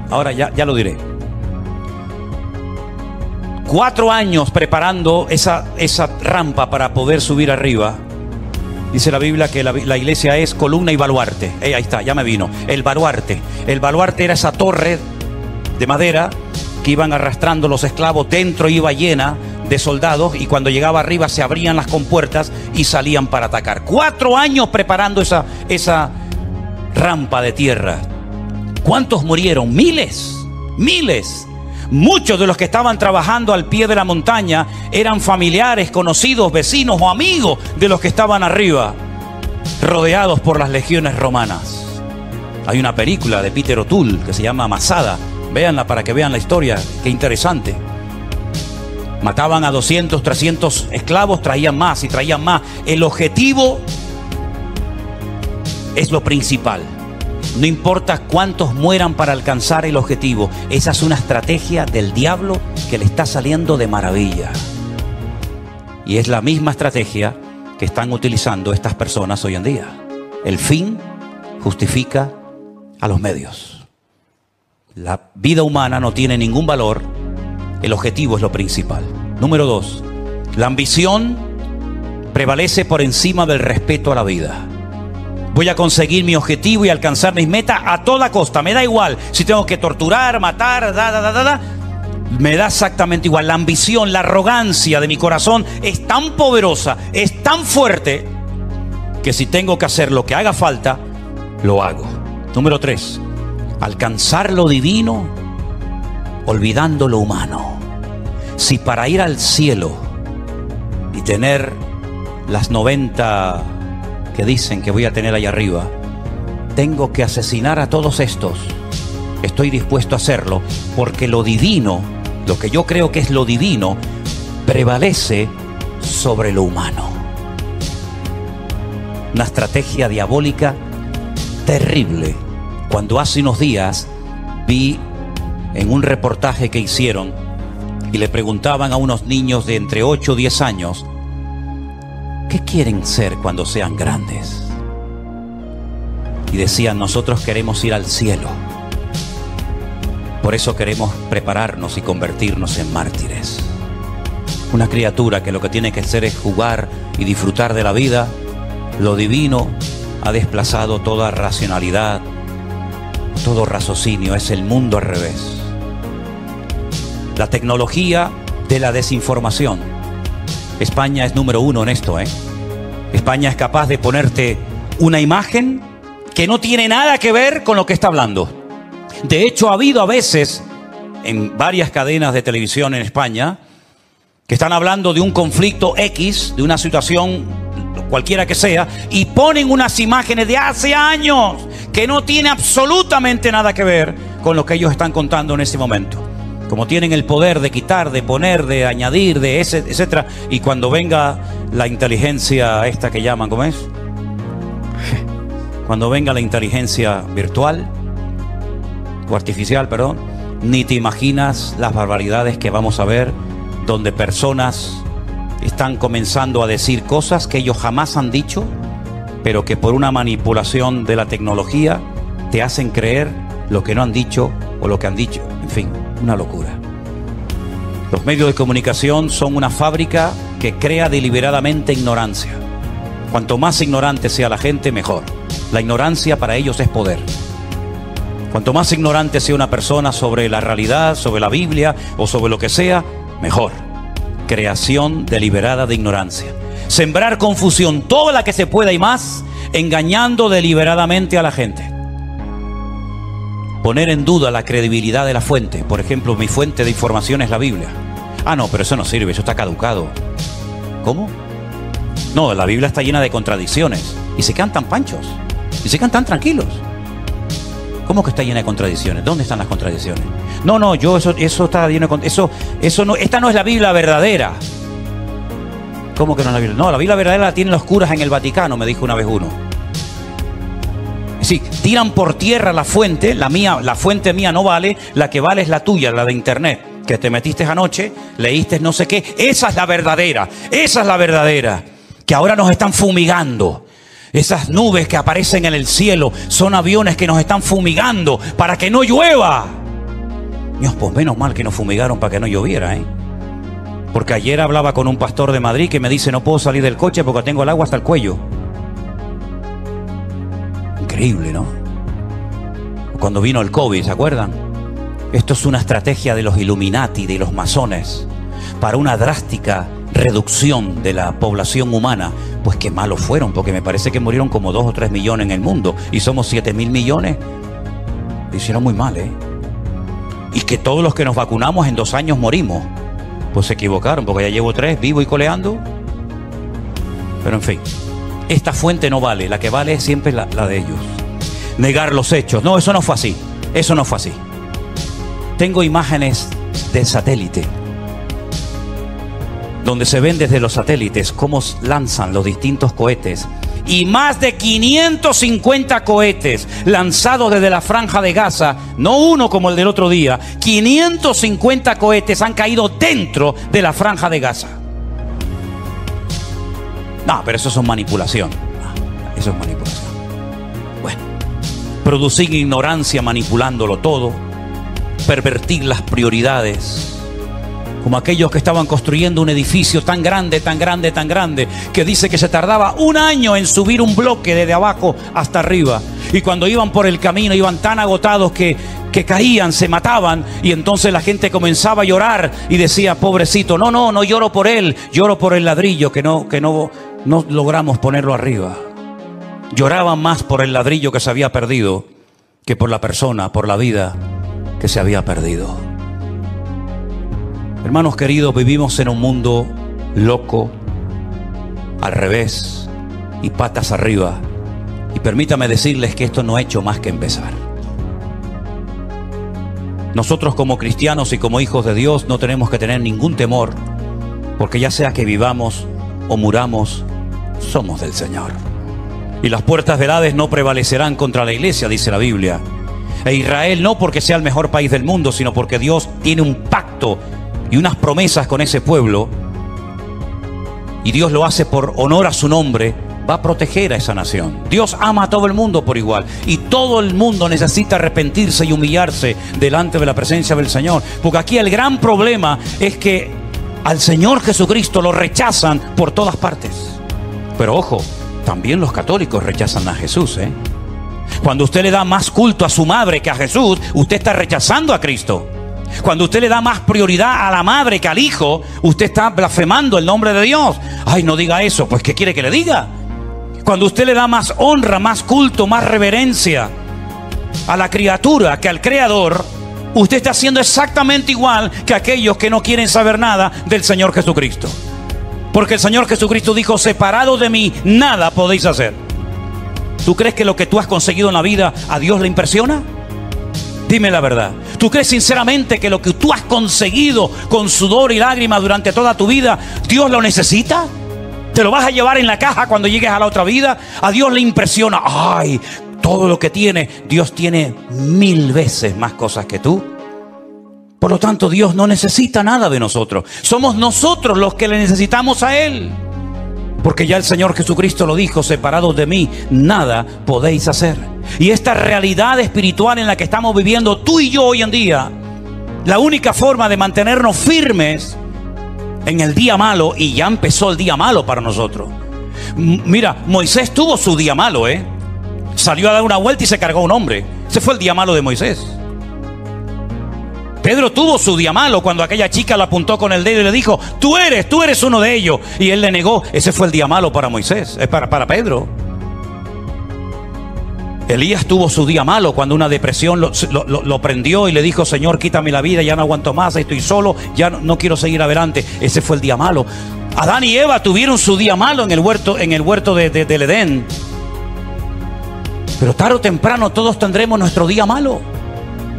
A: ahora ya lo diré. 4 años preparando esa rampa para poder subir arriba. Dice la Biblia que la iglesia es columna y baluarte. Ahí está, ya me vino. El baluarte. El baluarte era esa torre de madera que iban arrastrando los esclavos. Dentro iba llena de soldados y cuando llegaba arriba se abrían las compuertas y salían para atacar. 4 años preparando esa rampa de tierra. ¿Cuántos murieron? Miles. Muchos de los que estaban trabajando al pie de la montaña eran familiares, conocidos, vecinos o amigos de los que estaban arriba, rodeados por las legiones romanas. Hay una película de Peter O'Toole que se llama Masada. Véanla para que vean la historia. Qué interesante. Mataban a 200, 300 esclavos, traían más y traían más. El objetivo es lo principal. No importa cuántos mueran para alcanzar el objetivo. Esa es una estrategia del diablo que le está saliendo de maravilla. Y es la misma estrategia que están utilizando estas personas hoy en día. El fin justifica a los medios. La vida humana no tiene ningún valor. El objetivo es lo principal. Número 2. La ambición prevalece por encima del respeto a la vida. Voy a conseguir mi objetivo y alcanzar mis metas a toda costa. Me da igual si tengo que torturar, matar, me da exactamente igual. La ambición, la arrogancia de mi corazón es tan poderosa, es tan fuerte, que si tengo que hacer lo que haga falta, lo hago. Número 3. Alcanzar lo divino olvidando lo humano. Si para ir al cielo y tener las 90 que dicen que voy a tener allá arriba, tengo que asesinar a todos estos, estoy dispuesto a hacerlo, porque lo divino, lo que yo creo que es lo divino, prevalece sobre lo humano. Una estrategia diabólica terrible. Cuando hace unos días vi en un reportaje que hicieron y le preguntaban a unos niños de entre 8 o 10 años, ¿qué quieren ser cuando sean grandes? Y decían, nosotros queremos ir al cielo. Por eso queremos prepararnos y convertirnos en mártires. Una criatura que lo que tiene que hacer es jugar y disfrutar de la vida. Lo divino ha desplazado toda racionalidad, todo raciocinio. Es el mundo al revés. La tecnología de la desinformación. España es número 1 en esto, España es capaz de ponerte una imagen que no tiene nada que ver con lo que está hablando. De hecho, ha habido a veces en varias cadenas de televisión en España que están hablando de un conflicto X, de una situación cualquiera que sea, y ponen unas imágenes de hace años que no tiene absolutamente nada que ver con lo que ellos están contando en ese momento. Como tienen el poder de quitar, de poner, de añadir, de etcétera. Y cuando venga la inteligencia esta que llaman, ¿cómo es? Cuando venga la inteligencia virtual o artificial, perdón, ni te imaginas las barbaridades que vamos a ver, donde personas están comenzando a decir cosas que ellos jamás han dicho, pero que por una manipulación de la tecnología te hacen creer lo que no han dicho o lo que han dicho. En fin, una locura. Los medios de comunicación son una fábrica que crea deliberadamente ignorancia. Cuanto más ignorante sea la gente, mejor. La ignorancia para ellos es poder. Cuanto más ignorante sea una persona sobre la realidad, sobre la Biblia o sobre lo que sea, mejor. Creación deliberada de ignorancia. Sembrar confusión, toda la que se pueda y más, engañando deliberadamente a la gente. Poner en duda la credibilidad de la fuente. Por ejemplo, mi fuente de información es la Biblia. Ah, no, pero eso no sirve, eso está caducado. ¿Cómo? No, la Biblia está llena de contradicciones. Y se quedan tan panchos. Y se quedan tan tranquilos. ¿Cómo que está llena de contradicciones? ¿Dónde están las contradicciones? No, eso está lleno de eso no, esta no es la Biblia verdadera. ¿Cómo que no es la Biblia? No, la Biblia verdadera la tienen los curas en el Vaticano, me dijo una vez uno. Sí, tiran por tierra la fuente, la fuente mía no vale, la que vale es la tuya, la de internet, que te metiste anoche, leíste no sé qué, esa es la verdadera, que ahora nos están fumigando. Esas nubes que aparecen en el cielo son aviones que nos están fumigando para que no llueva. Dios, pues menos mal que nos fumigaron para que no lloviera, ¿eh? Porque ayer hablaba con un pastor de Madrid que me dice, no puedo salir del coche porque tengo el agua hasta el cuello. Increíble, ¿no? Cuando vino el COVID, ¿se acuerdan? Esto es una estrategia de los Illuminati, de los masones, para una drástica reducción de la población humana. Pues qué malos fueron, porque me parece que murieron como 2 o 3 millones en el mundo y somos 7.000 millones. Lo hicieron muy mal, ¿eh? Y que todos los que nos vacunamos en 2 años morimos. Pues se equivocaron, porque ya llevo 3 vivo y coleando. Pero en fin, esta fuente no vale, la que vale es siempre la de ellos. Negar los hechos. No, eso no fue así. Eso no fue así. Tengo imágenes de satélite, donde se ven desde los satélites cómo lanzan los distintos cohetes. Y más de 550 cohetes lanzados desde la Franja de Gaza, no uno como el del otro día, 550 cohetes han caído dentro de la Franja de Gaza. No, pero eso es manipulación. Eso es manipulación. Bueno, producir ignorancia manipulándolo todo, pervertir las prioridades, como aquellos que estaban construyendo un edificio tan grande, tan grande, tan grande, que dice que se tardaba 1 año en subir un bloque desde abajo hasta arriba. Y cuando iban por el camino iban tan agotados que caían, se mataban. Y entonces la gente comenzaba a llorar y decía, pobrecito, no lloro por él, lloro por el ladrillo que no logramos ponerlo arriba. Lloraban más por el ladrillo que se había perdido que por la persona, por la vida que se había perdido. Hermanos queridos, vivimos en un mundo loco, al revés y patas arriba. Y permítame decirles que esto no ha hecho más que empezar. Nosotros como cristianos y como hijos de Dios no tenemos que tener ningún temor, porque ya sea que vivamos o muramos, somos del Señor. Y las puertas del Hades no prevalecerán contra la iglesia, dice la Biblia. E Israel no porque sea el mejor país del mundo, sino porque Dios tiene un pacto y unas promesas con ese pueblo, y Dios lo hace por honor a su nombre. Va a proteger a esa nación. Dios ama a todo el mundo por igual, y todo el mundo necesita arrepentirse y humillarse delante de la presencia del Señor, porque aquí el gran problema es que al Señor Jesucristo lo rechazan por todas partes. Pero ojo, también los católicos rechazan a Jesús, ¿eh? Cuando usted le da más culto a su madre que a Jesús, usted está rechazando a Cristo. Cuando usted le da más prioridad a la madre que al hijo, usted está blasfemando el nombre de Dios. Ay, no diga eso. Pues ¿qué quiere que le diga? Cuando usted le da más honra, más culto, más reverencia a la criatura que al Creador, usted está haciendo exactamente igual que aquellos que no quieren saber nada del Señor Jesucristo. Porque el Señor Jesucristo dijo, separado de mí, nada podéis hacer. ¿Tú crees que lo que tú has conseguido en la vida a Dios le impresiona? Dime la verdad. ¿Tú crees sinceramente que lo que tú has conseguido con sudor y lágrimas durante toda tu vida, Dios lo necesita? ¿Te lo vas a llevar en la caja cuando llegues a la otra vida? A Dios le impresiona. Ay, todo lo que tiene. Dios tiene 1000 veces más cosas que tú. Por lo tanto, Dios no necesita nada de nosotros. Somos nosotros los que le necesitamos a Él. Porque ya el Señor Jesucristo lo dijo, separados de mí, nada podéis hacer. Y esta realidad espiritual en la que estamos viviendo tú y yo hoy en día, la única forma de mantenernos firmes en el día malo, y ya empezó el día malo para nosotros. Mira, Moisés tuvo su día malo, ¿eh? Salió a dar una vuelta y se cargó a un hombre. Ese fue el día malo de Moisés. Pedro tuvo su día malo cuando aquella chica lo apuntó con el dedo y le dijo, tú eres uno de ellos. Y él le negó. Ese fue el día malo para Moisés, para Pedro. Elías tuvo su día malo cuando una depresión lo prendió y le dijo, Señor, quítame la vida, ya no aguanto más, estoy solo, ya no quiero seguir adelante. Ese fue el día malo. Adán y Eva tuvieron su día malo en el huerto del Edén. Pero tarde o temprano todos tendremos nuestro día malo.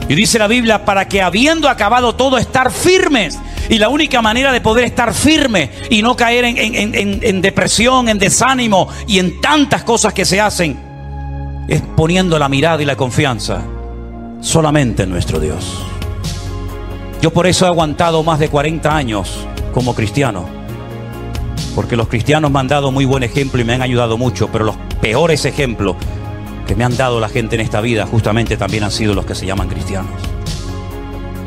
A: Y dice la Biblia, para que habiendo acabado todo, estar firmes. Y la única manera de poder estar firme y no caer en depresión, en desánimo y en tantas cosas que se hacen, es poniendo la mirada y la confianza solamente en nuestro Dios. Yo por eso he aguantado más de 40 años como cristiano, porque los cristianos me han dado muy buen ejemplo y me han ayudado mucho, pero los peores ejemplos que me han dado la gente en esta vida justamente también han sido los que se llaman cristianos.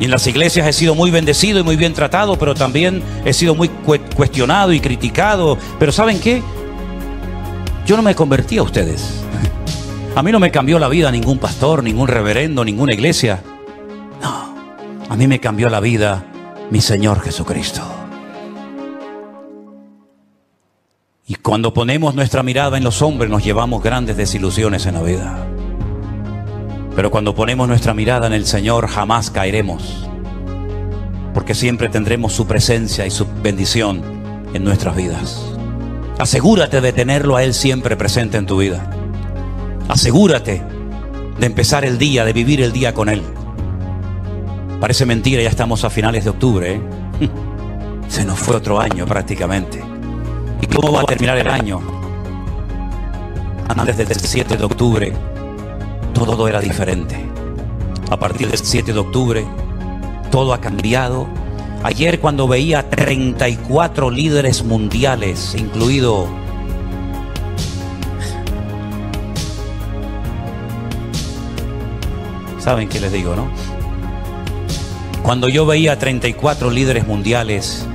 A: Y en las iglesias he sido muy bendecido y muy bien tratado, pero también he sido muy cuestionado y criticado. Pero ¿saben qué? Yo no me convertí a ustedes. A mí no me cambió la vida ningún pastor, ningún reverendo, ninguna iglesia. No, a mí me cambió la vida mi Señor Jesucristo. Y cuando ponemos nuestra mirada en los hombres, nos llevamos grandes desilusiones en la vida. Pero cuando ponemos nuestra mirada en el Señor, jamás caeremos, porque siempre tendremos su presencia y su bendición en nuestras vidas. Asegúrate de tenerlo a Él siempre presente en tu vida. Asegúrate de empezar el día, de vivir el día con Él. Parece mentira, ya estamos a finales de octubre, ¿eh? Se nos fue otro año prácticamente. ¿Y cómo va a terminar el año? Antes del 7 de octubre, todo era diferente. A partir del 7 de octubre, todo ha cambiado. Ayer, cuando veía 34 líderes mundiales, incluido ¿saben qué les digo, no? Cuando yo veía 34 líderes mundiales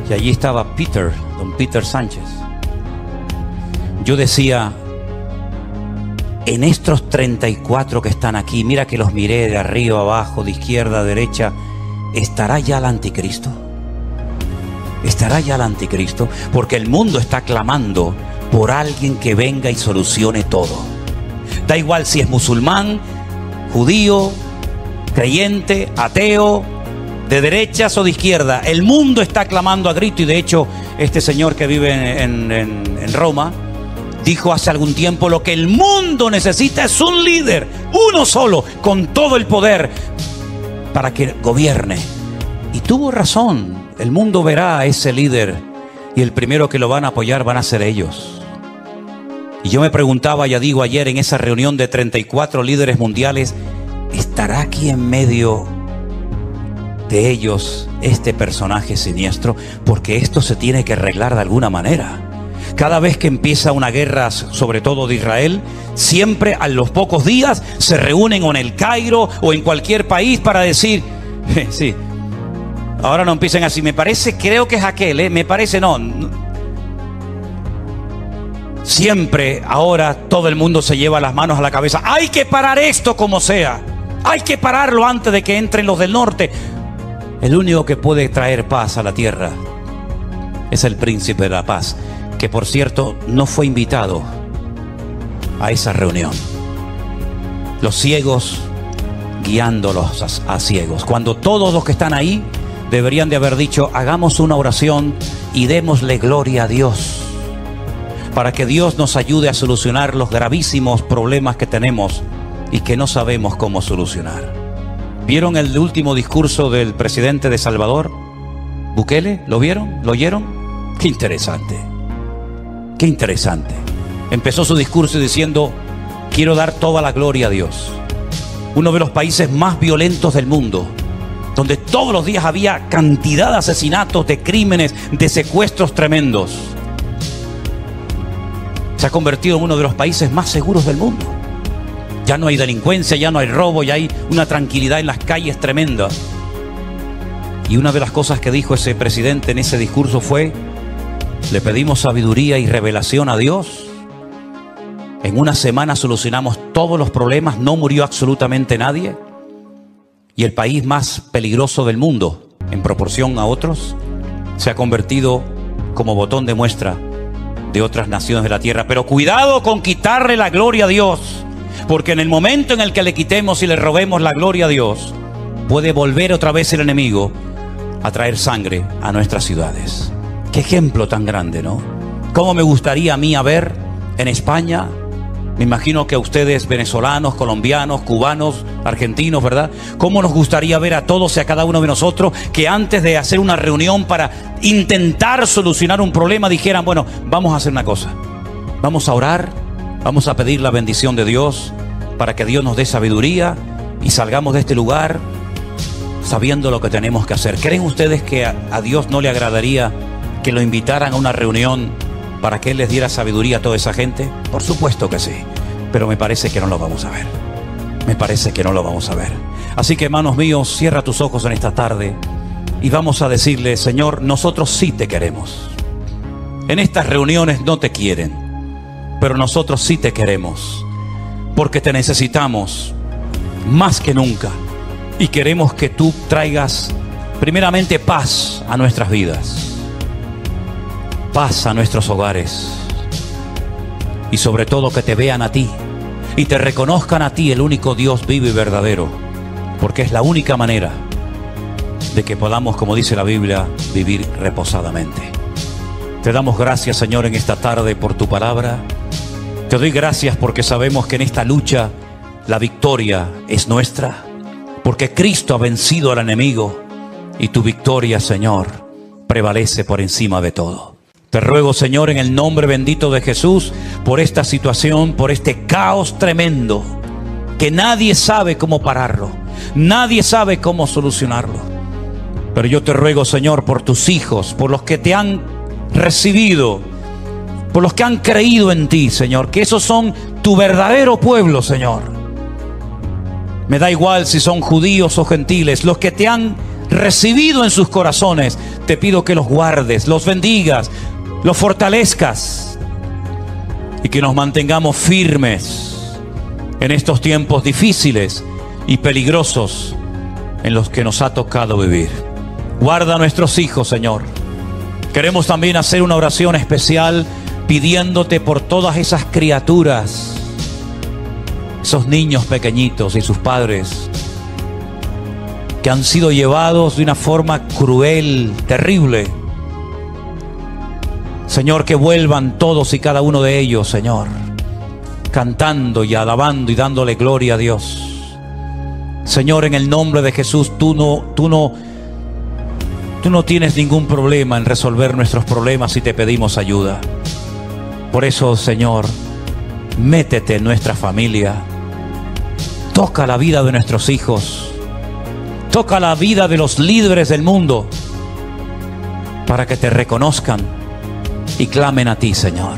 A: y allí estaba don Peter Sánchez, yo decía, en estos 34 que están aquí, mira que los miré de arriba, abajo, de izquierda a derecha, ¿estará ya el anticristo? ¿Estará ya el anticristo? Porque el mundo está clamando por alguien que venga y solucione todo. Da igual si es musulmán, judío, creyente, ateo, de derechas o de izquierda. El mundo está clamando a grito, y de hecho este señor que vive en Roma dijo hace algún tiempo: lo que el mundo necesita es un líder, uno solo, con todo el poder para que gobierne. Y tuvo razón. El mundo verá a ese líder y el primero que lo van a apoyar van a ser ellos. Y yo me preguntaba, ya digo, ayer en esa reunión de 34 líderes mundiales, ¿estará aquí en medio de ellos este personaje siniestro? Porque esto se tiene que arreglar de alguna manera. Cada vez que empieza una guerra, sobre todo de Israel, siempre a los pocos días se reúnen o en el Cairo o en cualquier país para decir, sí, ahora no empiecen así, me parece, creo que es aquel, me parece, no. Siempre ahora todo el mundo se lleva las manos a la cabeza. Hay que parar esto como sea. Hay que pararlo antes de que entren los del norte. El único que puede traer paz a la tierra es el príncipe de la paz, que por cierto no fue invitado a esa reunión. Los ciegos guiándolos a ciegos, cuando todos los que están ahí deberían de haber dicho: hagamos una oración y démosle gloria a Dios, para que Dios nos ayude a solucionar los gravísimos problemas que tenemos y que no sabemos cómo solucionar. ¿Vieron el último discurso del presidente de Salvador, Bukele? ¿Lo vieron? ¿Lo oyeron? Qué interesante. Qué interesante. Empezó su discurso diciendo: quiero dar toda la gloria a Dios. Uno de los países más violentos del mundo, donde todos los días había cantidad de asesinatos, de crímenes, de secuestros tremendos, se ha convertido en uno de los países más seguros del mundo. Ya no hay delincuencia, ya no hay robo, ya hay una tranquilidad en las calles tremenda. Y una de las cosas que dijo ese presidente en ese discurso fue: le pedimos sabiduría y revelación a Dios. En una semana solucionamos todos los problemas, no murió absolutamente nadie. Y el país más peligroso del mundo, en proporción a otros, se ha convertido como botón de muestra de otras naciones de la tierra. Pero cuidado con quitarle la gloria a Dios, porque en el momento en el que le quitemos y le robemos la gloria a Dios, puede volver otra vez el enemigo a traer sangre a nuestras ciudades. Qué ejemplo tan grande, ¿no? Cómo me gustaría a mí ver en España, me imagino que a ustedes, venezolanos, colombianos, cubanos, argentinos, ¿verdad? Cómo nos gustaría ver a todos y a cada uno de nosotros que antes de hacer una reunión para intentar solucionar un problema dijeran: bueno, vamos a hacer una cosa, vamos a orar, vamos a pedir la bendición de Dios para que Dios nos dé sabiduría y salgamos de este lugar sabiendo lo que tenemos que hacer. ¿Creen ustedes que a Dios no le agradaría que lo invitaran a una reunión para que Él les diera sabiduría a toda esa gente? Por supuesto que sí, pero me parece que no lo vamos a ver. me parece que no lo vamos a ver. Así que, hermanos míos, cierra tus ojos en esta tarde y vamos a decirle: Señor, nosotros sí te queremos. En estas reuniones no te quieren, pero nosotros sí te queremos, porque te necesitamos más que nunca. Y queremos que tú traigas primeramente paz a nuestras vidas, paz a nuestros hogares, y sobre todo que te vean a ti y te reconozcan a ti, el único Dios vivo y verdadero, porque es la única manera de que podamos, como dice la Biblia, vivir reposadamente. Te damos gracias, Señor, en esta tarde por tu palabra. Te doy gracias porque sabemos que en esta lucha la victoria es nuestra, porque Cristo ha vencido al enemigo y tu victoria, Señor, prevalece por encima de todo. Te ruego, Señor, en el nombre bendito de Jesús, por esta situación, por este caos tremendo, que nadie sabe cómo pararlo, nadie sabe cómo solucionarlo. Pero yo te ruego, Señor, por tus hijos, por los que te han recibido, por los que han creído en ti, Señor, que esos son tu verdadero pueblo, Señor. Me da igual si son judíos o gentiles, los que te han recibido en sus corazones, te pido que los guardes, los bendigas, los fortalezcas y que nos mantengamos firmes en estos tiempos difíciles y peligrosos en los que nos ha tocado vivir. Guarda a nuestros hijos, Señor. Queremos también hacer una oración especial pidiéndote por todas esas criaturas, esos niños pequeñitos y sus padres que han sido llevados de una forma cruel, terrible. Señor, que vuelvan todos y cada uno de ellos, Señor, cantando y alabando y dándole gloria a Dios. Señor, en el nombre de Jesús, tú no tienes ningún problema en resolver nuestros problemas si te pedimos ayuda. Por eso, Señor, métete en nuestra familia. Toca la vida de nuestros hijos. Toca la vida de los líderes del mundo para que te reconozcan y clamen a ti, Señor.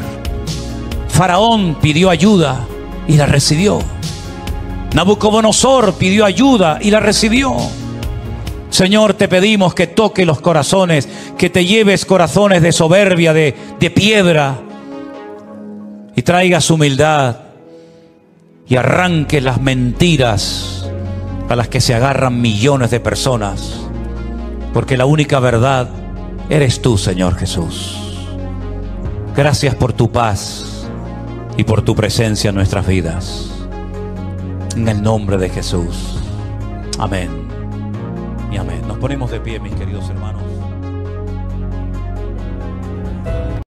A: Faraón pidió ayuda y la recibió. Nabucodonosor pidió ayuda y la recibió. Señor, te pedimos que toque los corazones, que te lleves corazones de soberbia, de piedra, y traigas humildad y arranque las mentiras a las que se agarran millones de personas, porque la única verdad eres tú, Señor Jesús. Gracias por tu paz y por tu presencia en nuestras vidas. En el nombre de Jesús. Amén y amén. Nos ponemos de pie, mis queridos hermanos.